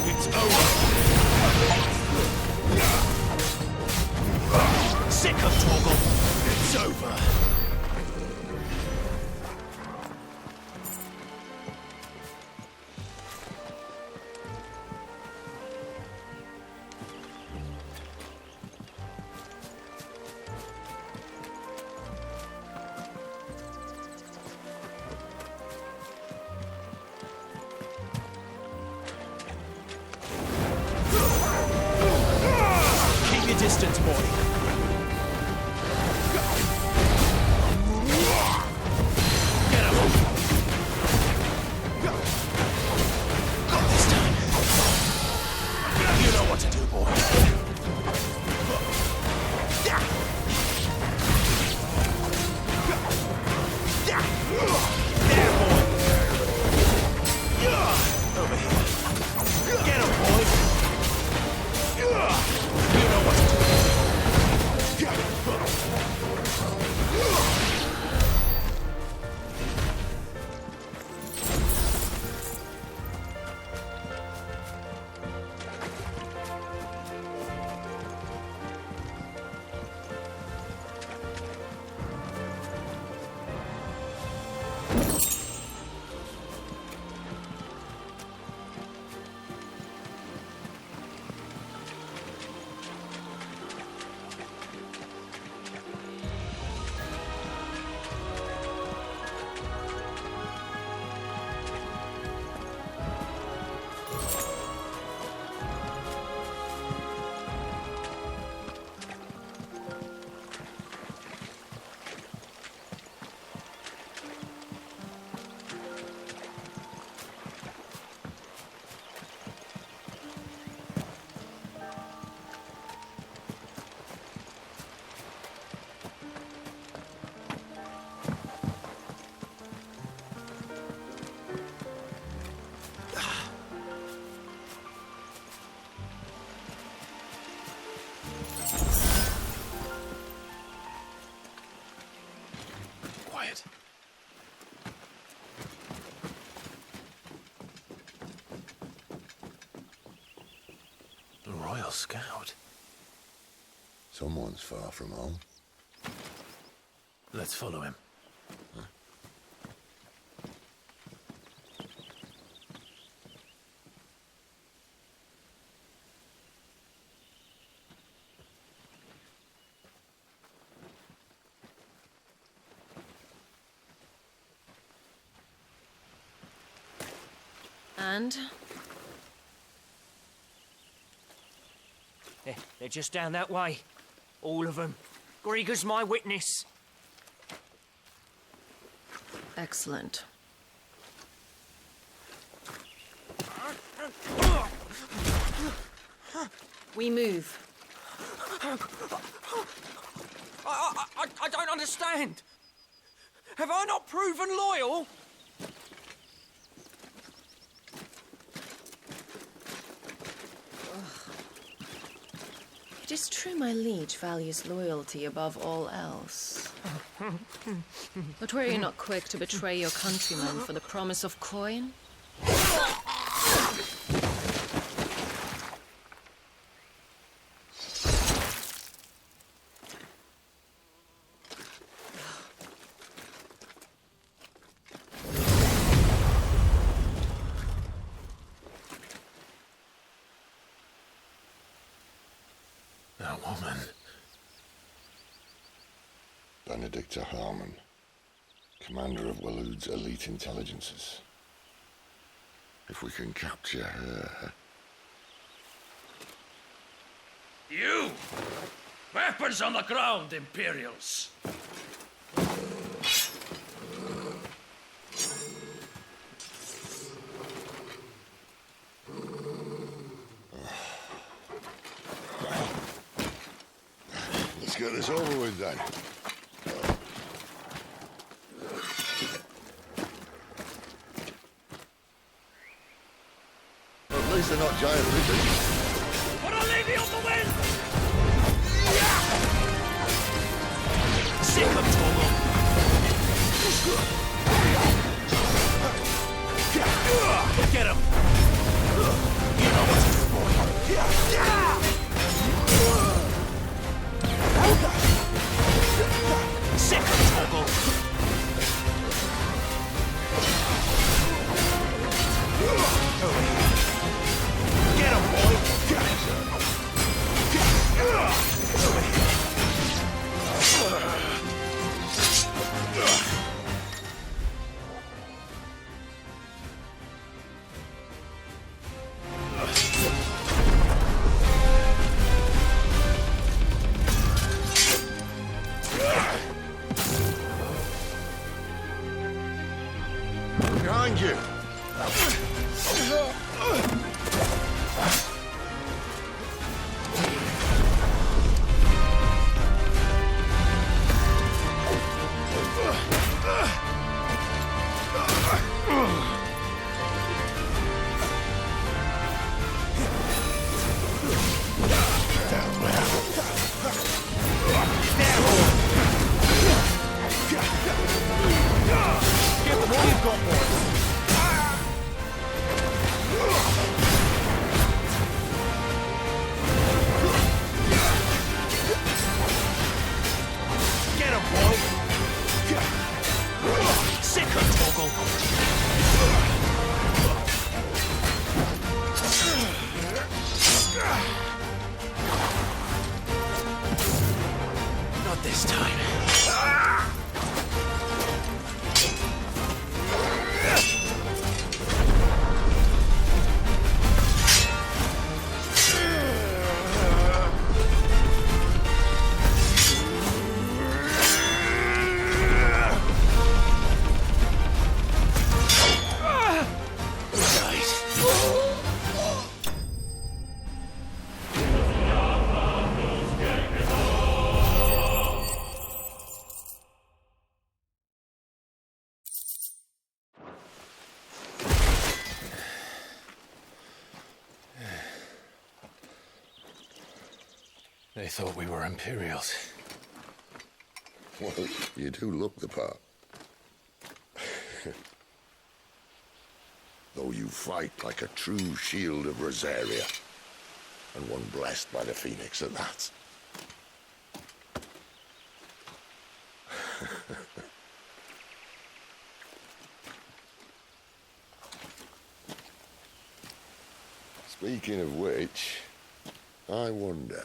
It's over. Sick of Torgal. It's over. Distance, boy. Get him. Not this time. You know what to do, boy. There, boy. Over here. Get him, boy. You know what to do. Quiet. The Royal Scout. Someone's far from home. Let's follow him. And? They're just down that way. All of them. Grieger's my witness. Excellent. We move. I don't understand. Have I not proven loyal? It is true my liege values loyalty above all else. But were you not quick to betray your countrymen for the promise of coin? That woman. Benedicta Harmon, commander of Waloed's elite intelligences. If we can capture her... You! Weapons on the ground, Imperials! Let's get this over with then. At least they're not giant lizards. But I'll leave you on the wind! Sick of Togo. Get him! You know what to do, boy. Sick of Togo. Get him, boy! Behind you! Not this time. They thought we were Imperials. Well, you do look the part. Though you fight like a true shield of Rosaria, and one blessed by the Phoenix at that. Speaking of which, I wonder,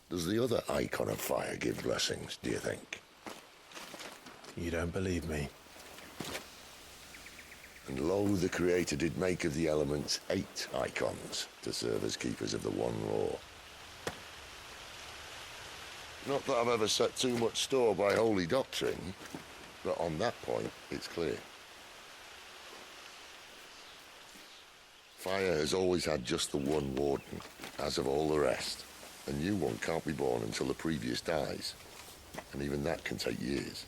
does the other Eikon of Fire give blessings, do you think? You don't believe me? And lo, the Creator did make of the elements 8 Eikons to serve as keepers of the one law. Not that I've ever set too much store by holy doctrine, but on that point, it's clear. Fire has always had just the one warden, as of all the rest. A new one can't be born until the previous dies, and even that can take years.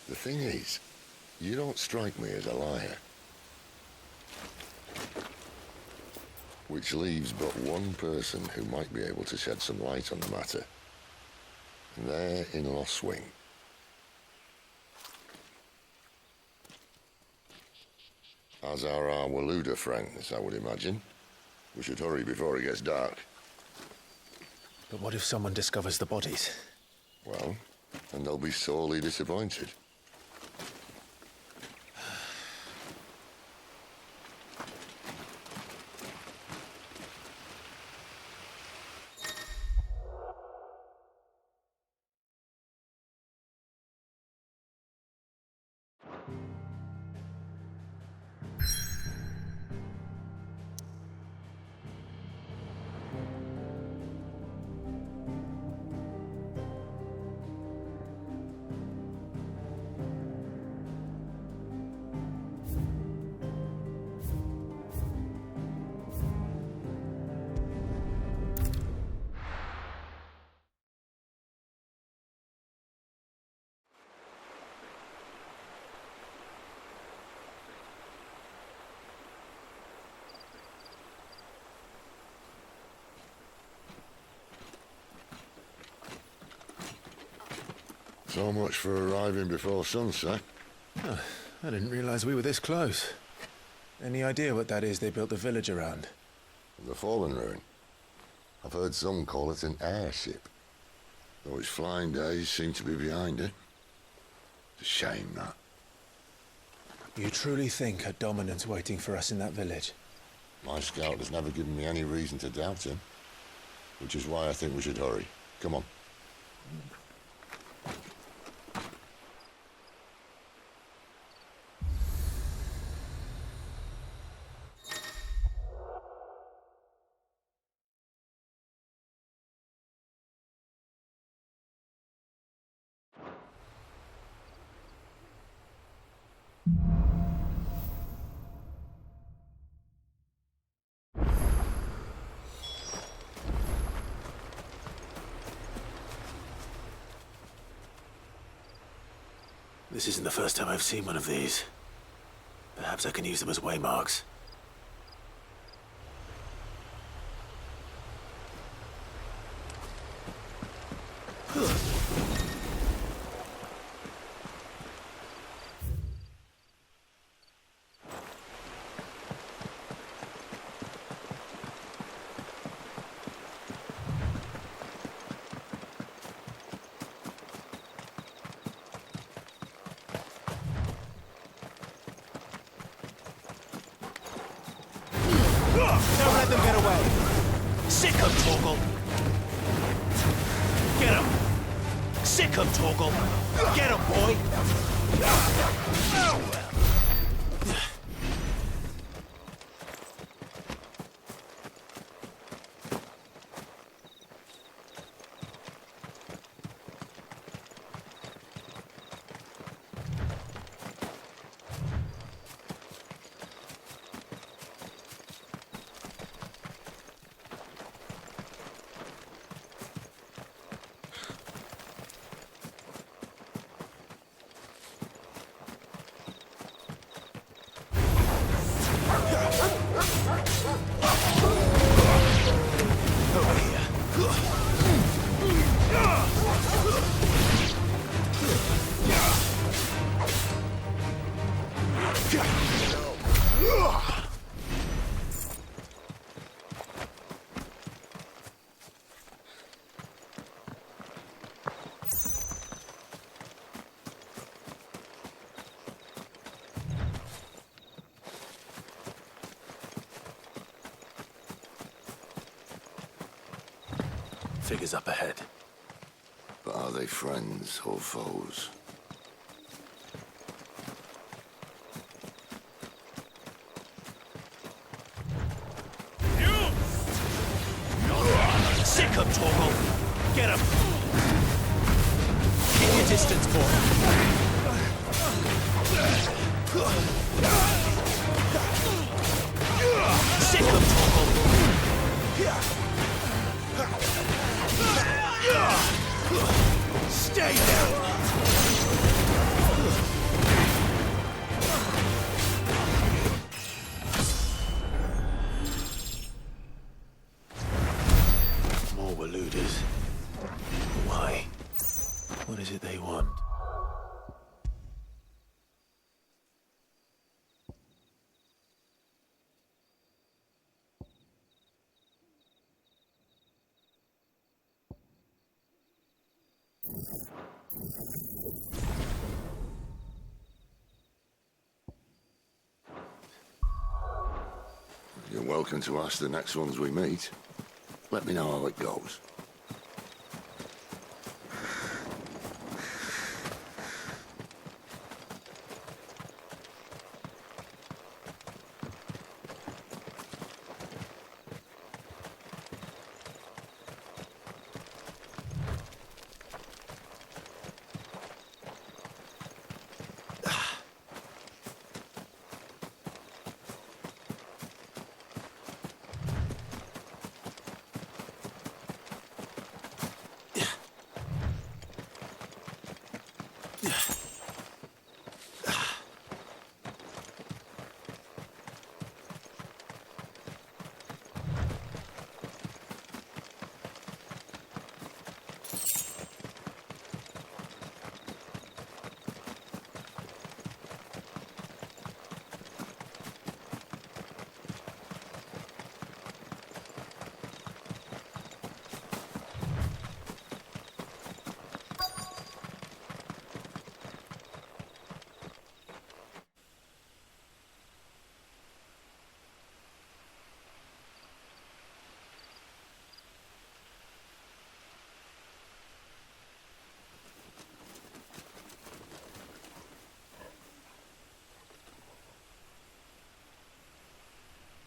The thing is, you don't strike me as a liar. Which leaves but one person who might be able to shed some light on the matter. And they're in Lost Swing. As are our Waluda friends, I would imagine. We should hurry before it gets dark. But what if someone discovers the bodies? Well, and they'll be sorely disappointed. So much for arriving before sunset. Oh, I didn't realize we were this close. Any idea what that is they built the village around? The Fallen Ruin. I've heard some call it an airship. Though its flying days seem to be behind it. It's a shame, that. You truly think a dominant's waiting for us in that village? My scout has never given me any reason to doubt him. Which is why I think we should hurry. Come on. This isn't the first time I've seen one of these. Perhaps I can use them as waymarks. Don't let them get away. Sick 'em, Torgal. Get 'em. Sick 'em, Torgal. Get 'em, boy. figures up ahead. But are they friends or foes? Sick him, Torgal! Get him! Keep your distance, boy! Sick him, Torgal! Stay down! More Waluders. Why? What is it they want? You're welcome to ask the next ones we meet. Let me know how it goes.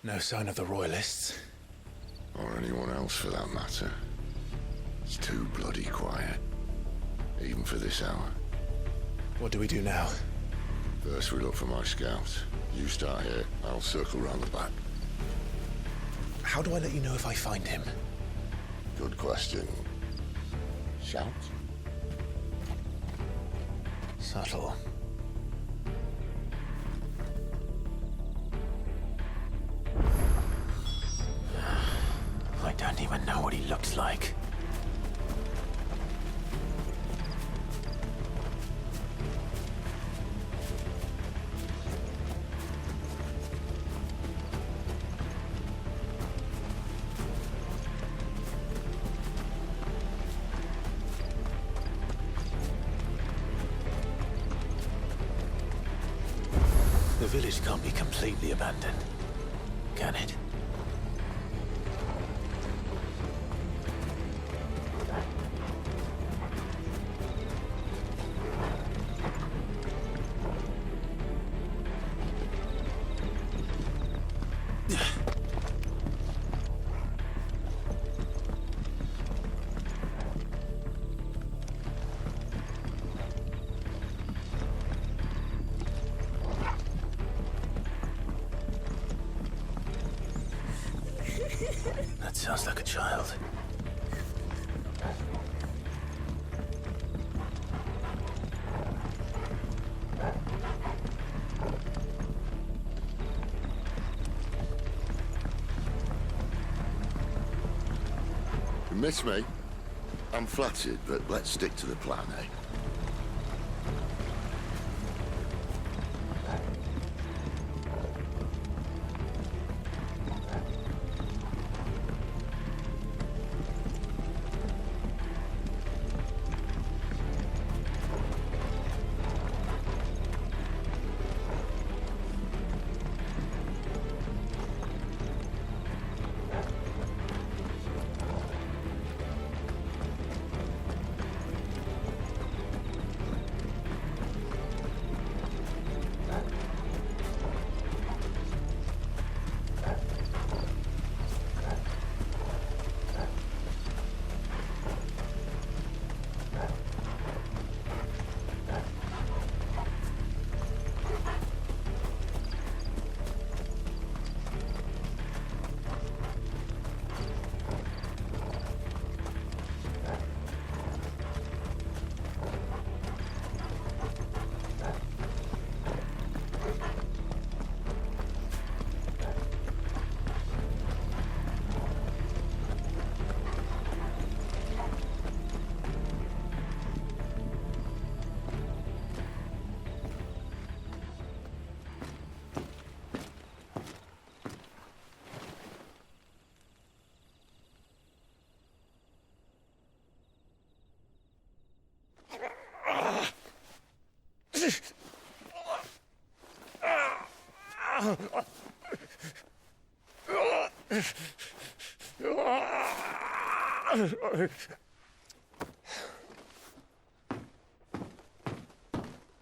No sign of the Royalists. Or anyone else for that matter. It's too bloody quiet. Even for this hour. What do we do now? First we look for my scouts. You start here, I'll circle round the back. How do I let you know if I find him? Good question. Shout? Subtle. I don't even know what he looks like. The village can't be completely abandoned, can it? That sounds like a child. You miss me? I'm flattered, but let's stick to the plan, eh?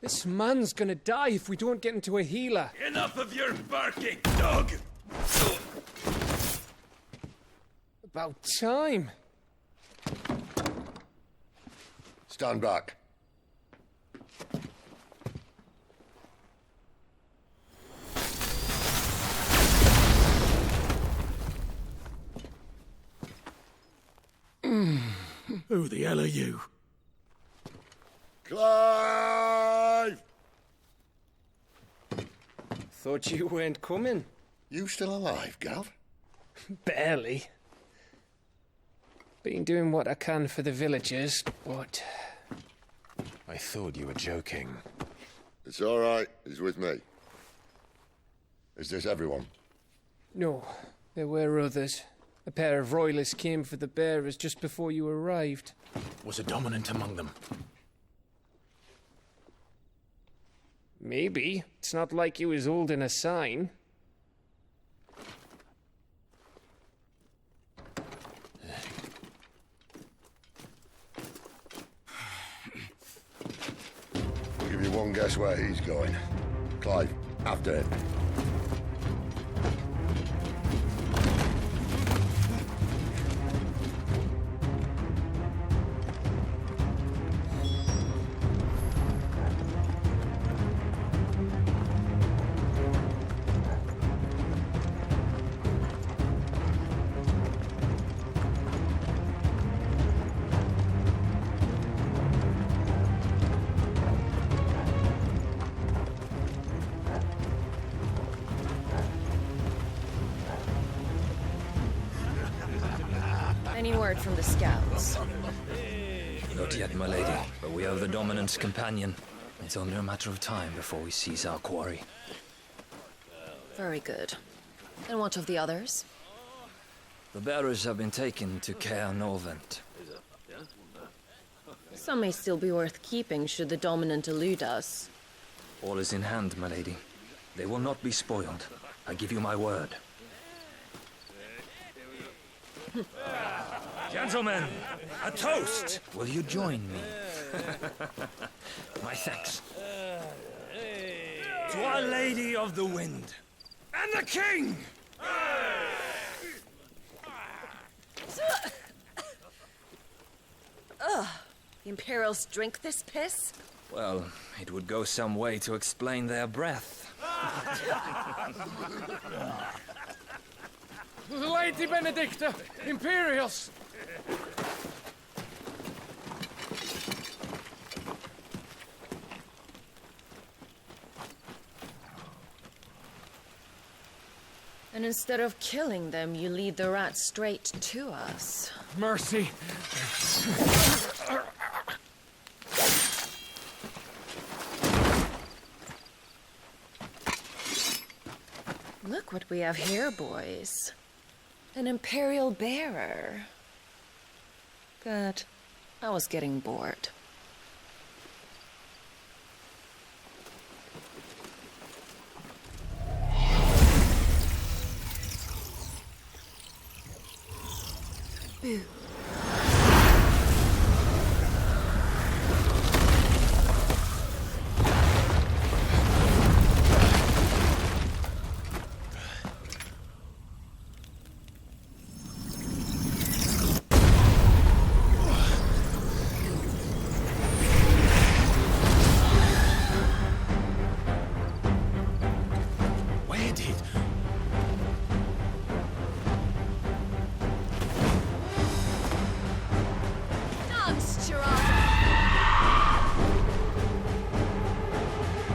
This man's gonna die if we don't get into a healer. Enough of your barking, dog! About time. Stand back. Who the hell are you? Clive! Thought you weren't coming. You still alive, Gav? Barely. Been doing what I can for the villagers, but... I thought you were joking. It's all right. He's with me. Is this everyone? No, there were others. A pair of royalists came for the bearers just before you arrived. Was a dominant among them? Maybe. It's not like he was holding a sign. I'll give you one guess where he's going. Clive, after him. Any word from the scouts? Not yet, my lady, but we have the dominant's companion. It's only a matter of time before we seize our quarry. Very good. And what of the others? The bearers have been taken to Care Vento. Some may still be worth keeping should the dominant elude us. All is in hand, my lady. They will not be spoiled. I give you my word. Gentlemen, a toast! Will you join me? My thanks. To Our Lady of the Wind and the King! Ugh. The Imperials drink this piss? Well, it would go some way to explain their breath. Lady Benedicta! Imperials! And instead of killing them, you lead the rats straight to us. Mercy! Look what we have here, boys. An Imperial bearer. Good. I was getting bored. Boo.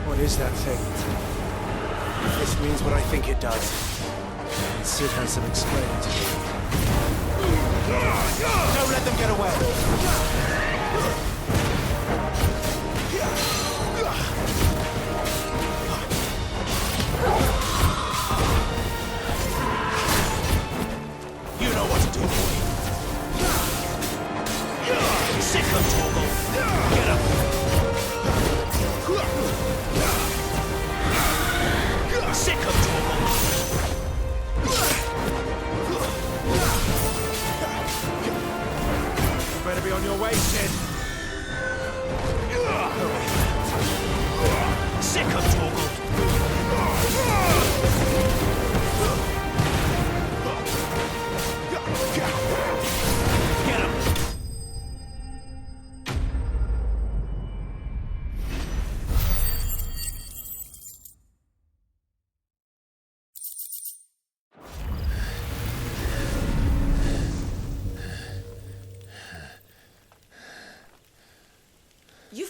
What is that thing? If this means what I think it does, then Sid has some explaining to do. Don't let them get away! You know what to do, boy. Sick of trouble. Get up. Sick of trouble.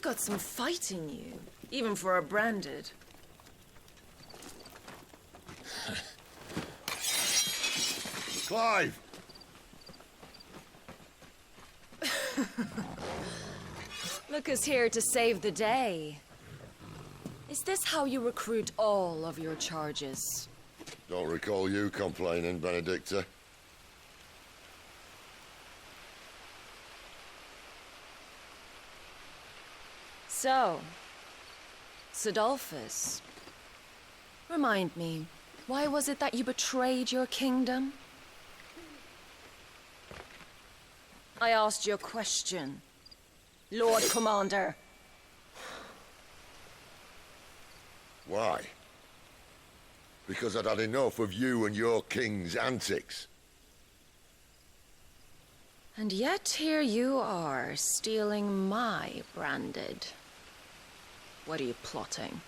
got some fight in you, even for a branded. Clive! Look who's here to save the day. Is this how you recruit all of your charges? Don't recall you complaining, Benedicta. So, Sidolphus, remind me, why was it that you betrayed your kingdom? I asked you a question, Lord Commander. Why? Because I'd had enough of you and your king's antics. And yet here you are, stealing my branded. What are you plotting?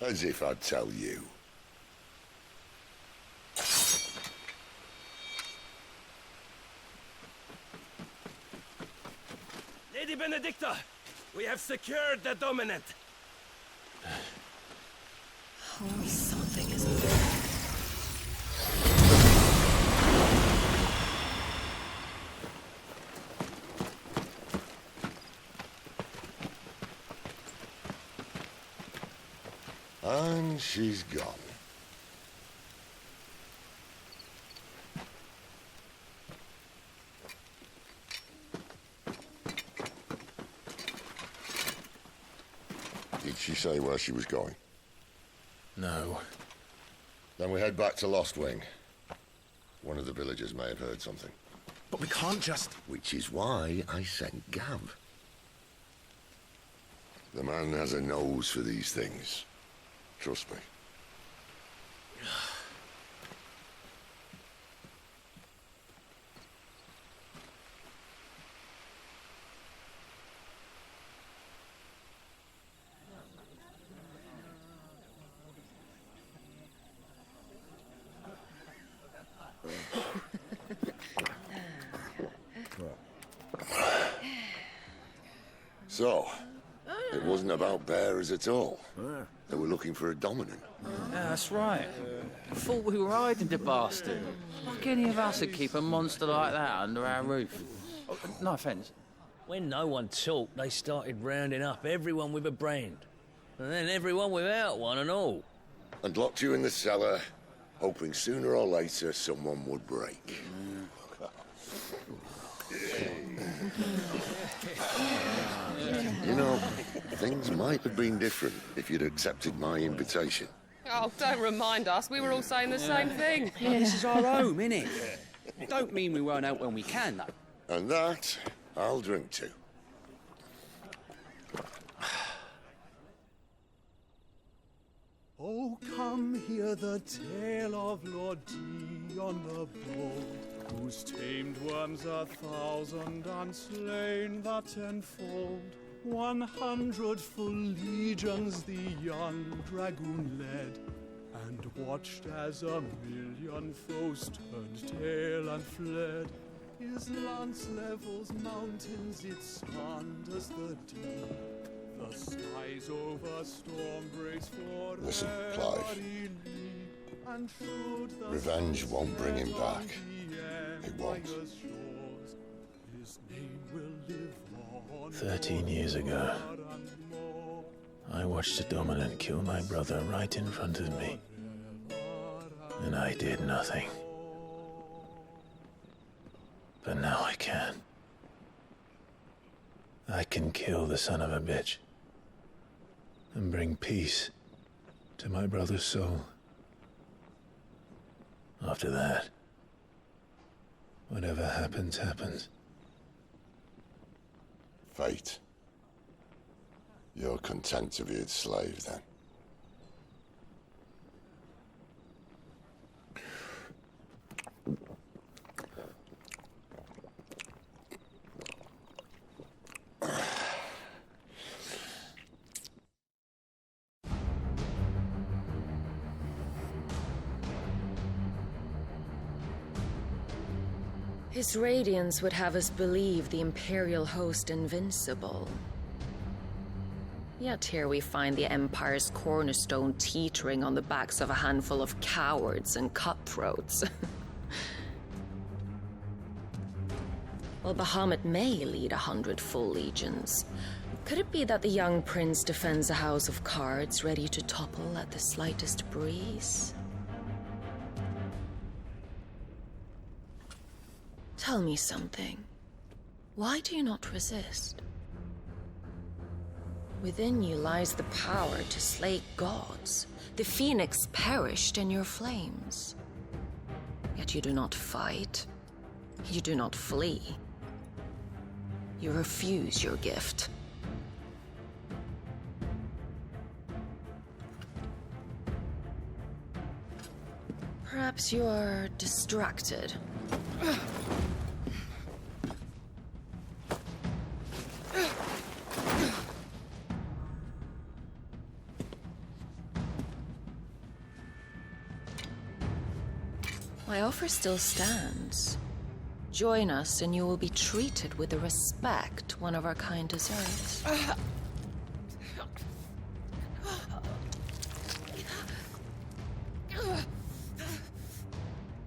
As if I'd tell you. Lady Benedicta, we have secured the dominant. Oh, something isn't there. And she's gone. Did she say where she was going? No. Then we head back to Lost Wing. One of the villagers may have heard something. But we can't just... Which is why I sent Gav. The man has a nose for these things. Trust me. So, it wasn't about bearers at all. They were looking for a dominant. Yeah, that's right. I thought we were hiding the bastard. Like any of us would keep a monster like that under our roof. Oh, no offence. When no one talked, they started rounding up everyone with a brand. And then everyone without one and all. And locked you in the cellar, hoping sooner or later someone would break. You know, things might have been different if you'd accepted my invitation. Oh, don't remind us. We were all saying the same thing. Yeah, this is our home, innit? Don't mean we won't out when we can, though. And that, I'll drink to. Oh, come hear the tale of Lord D on the bold, whose tamed worms 1,000 and slain the tenfold. 100 full legions the young dragoon led, and watched as 1,000,000 foes turned tail and fled. His lance levels mountains, it slanders the deep. The skies over storm breaks for Listen, Clive. and should the Revenge won't bring him back. It won't. His name will live on 13 years ago, I watched a dominant kill my brother right in front of me. And I did nothing. But now I can. I can kill the son of a bitch and bring peace to my brother's soul. After that, whatever happens, happens. Fate. You're content to be its slave, then? His radiance would have us believe the Imperial host invincible. Yet here we find the Empire's cornerstone teetering on the backs of a handful of cowards and cutthroats. Well, Bahamut may lead 100 full legions. Could it be that the young prince defends a house of cards ready to topple at the slightest breeze? Tell me something. Why do you not resist? Within you lies the power to slay gods. The phoenix perished in your flames. Yet you do not fight. You do not flee. You refuse your gift. Perhaps you are distracted. My offer still stands. Join us and you will be treated with the respect one of our kind deserves.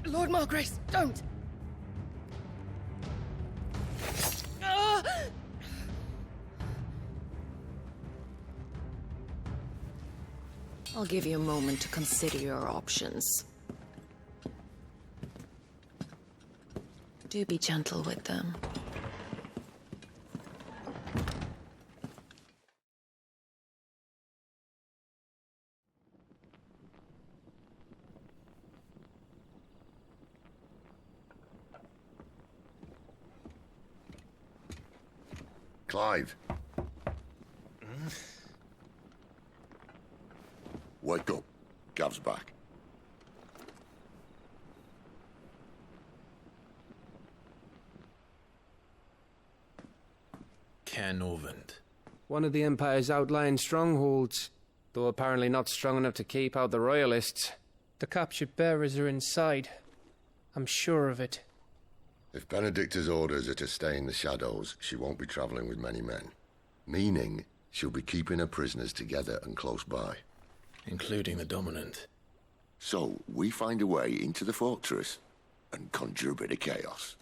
Lord Margrace, don't! I'll give you a moment to consider your options. Do be gentle with them. Clive. Wake up. Gav's back. One of the Empire's outlying strongholds, though apparently not strong enough to keep out the Royalists. The captured bearers are inside. I'm sure of it. If Benedicta's orders are to stay in the shadows, she won't be travelling with many men. Meaning, she'll be keeping her prisoners together and close by. Including the Dominant. So, we find a way into the fortress and conjure a bit of chaos.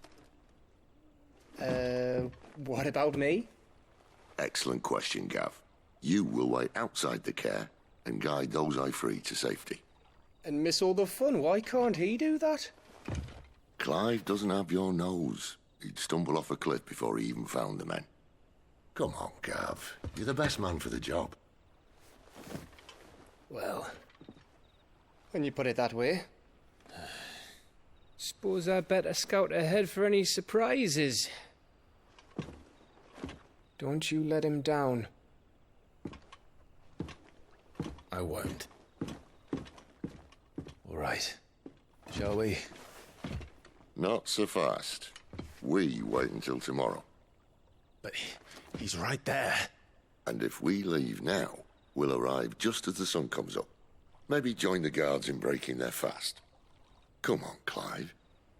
What about me? Excellent question, Gav. You will wait outside the care and guide those I free to safety. And miss all the fun. Why can't he do that? Clive doesn't have your nose. He'd stumble off a cliff before he even found the men. Come on, Gav. You're the best man for the job. Well, when you put it that way. Suppose I'd better scout ahead for any surprises. Don't you let him down. I won't. All right. Shall we? Not so fast. We wait until tomorrow. But he's right there. And if we leave now, we'll arrive just as the sun comes up. Maybe join the guards in breaking their fast. Come on, Clive.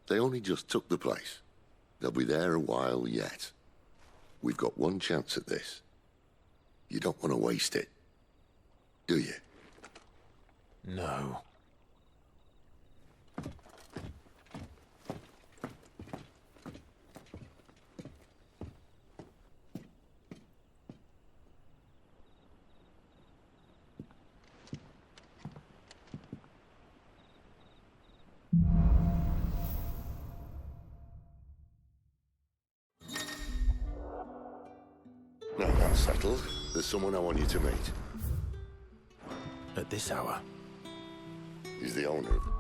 They only just took the place. They'll be there a while yet. We've got one chance at this. You don't want to waste it, do you? No. Now that's settled. There's someone I want you to meet. At this hour? He's the owner of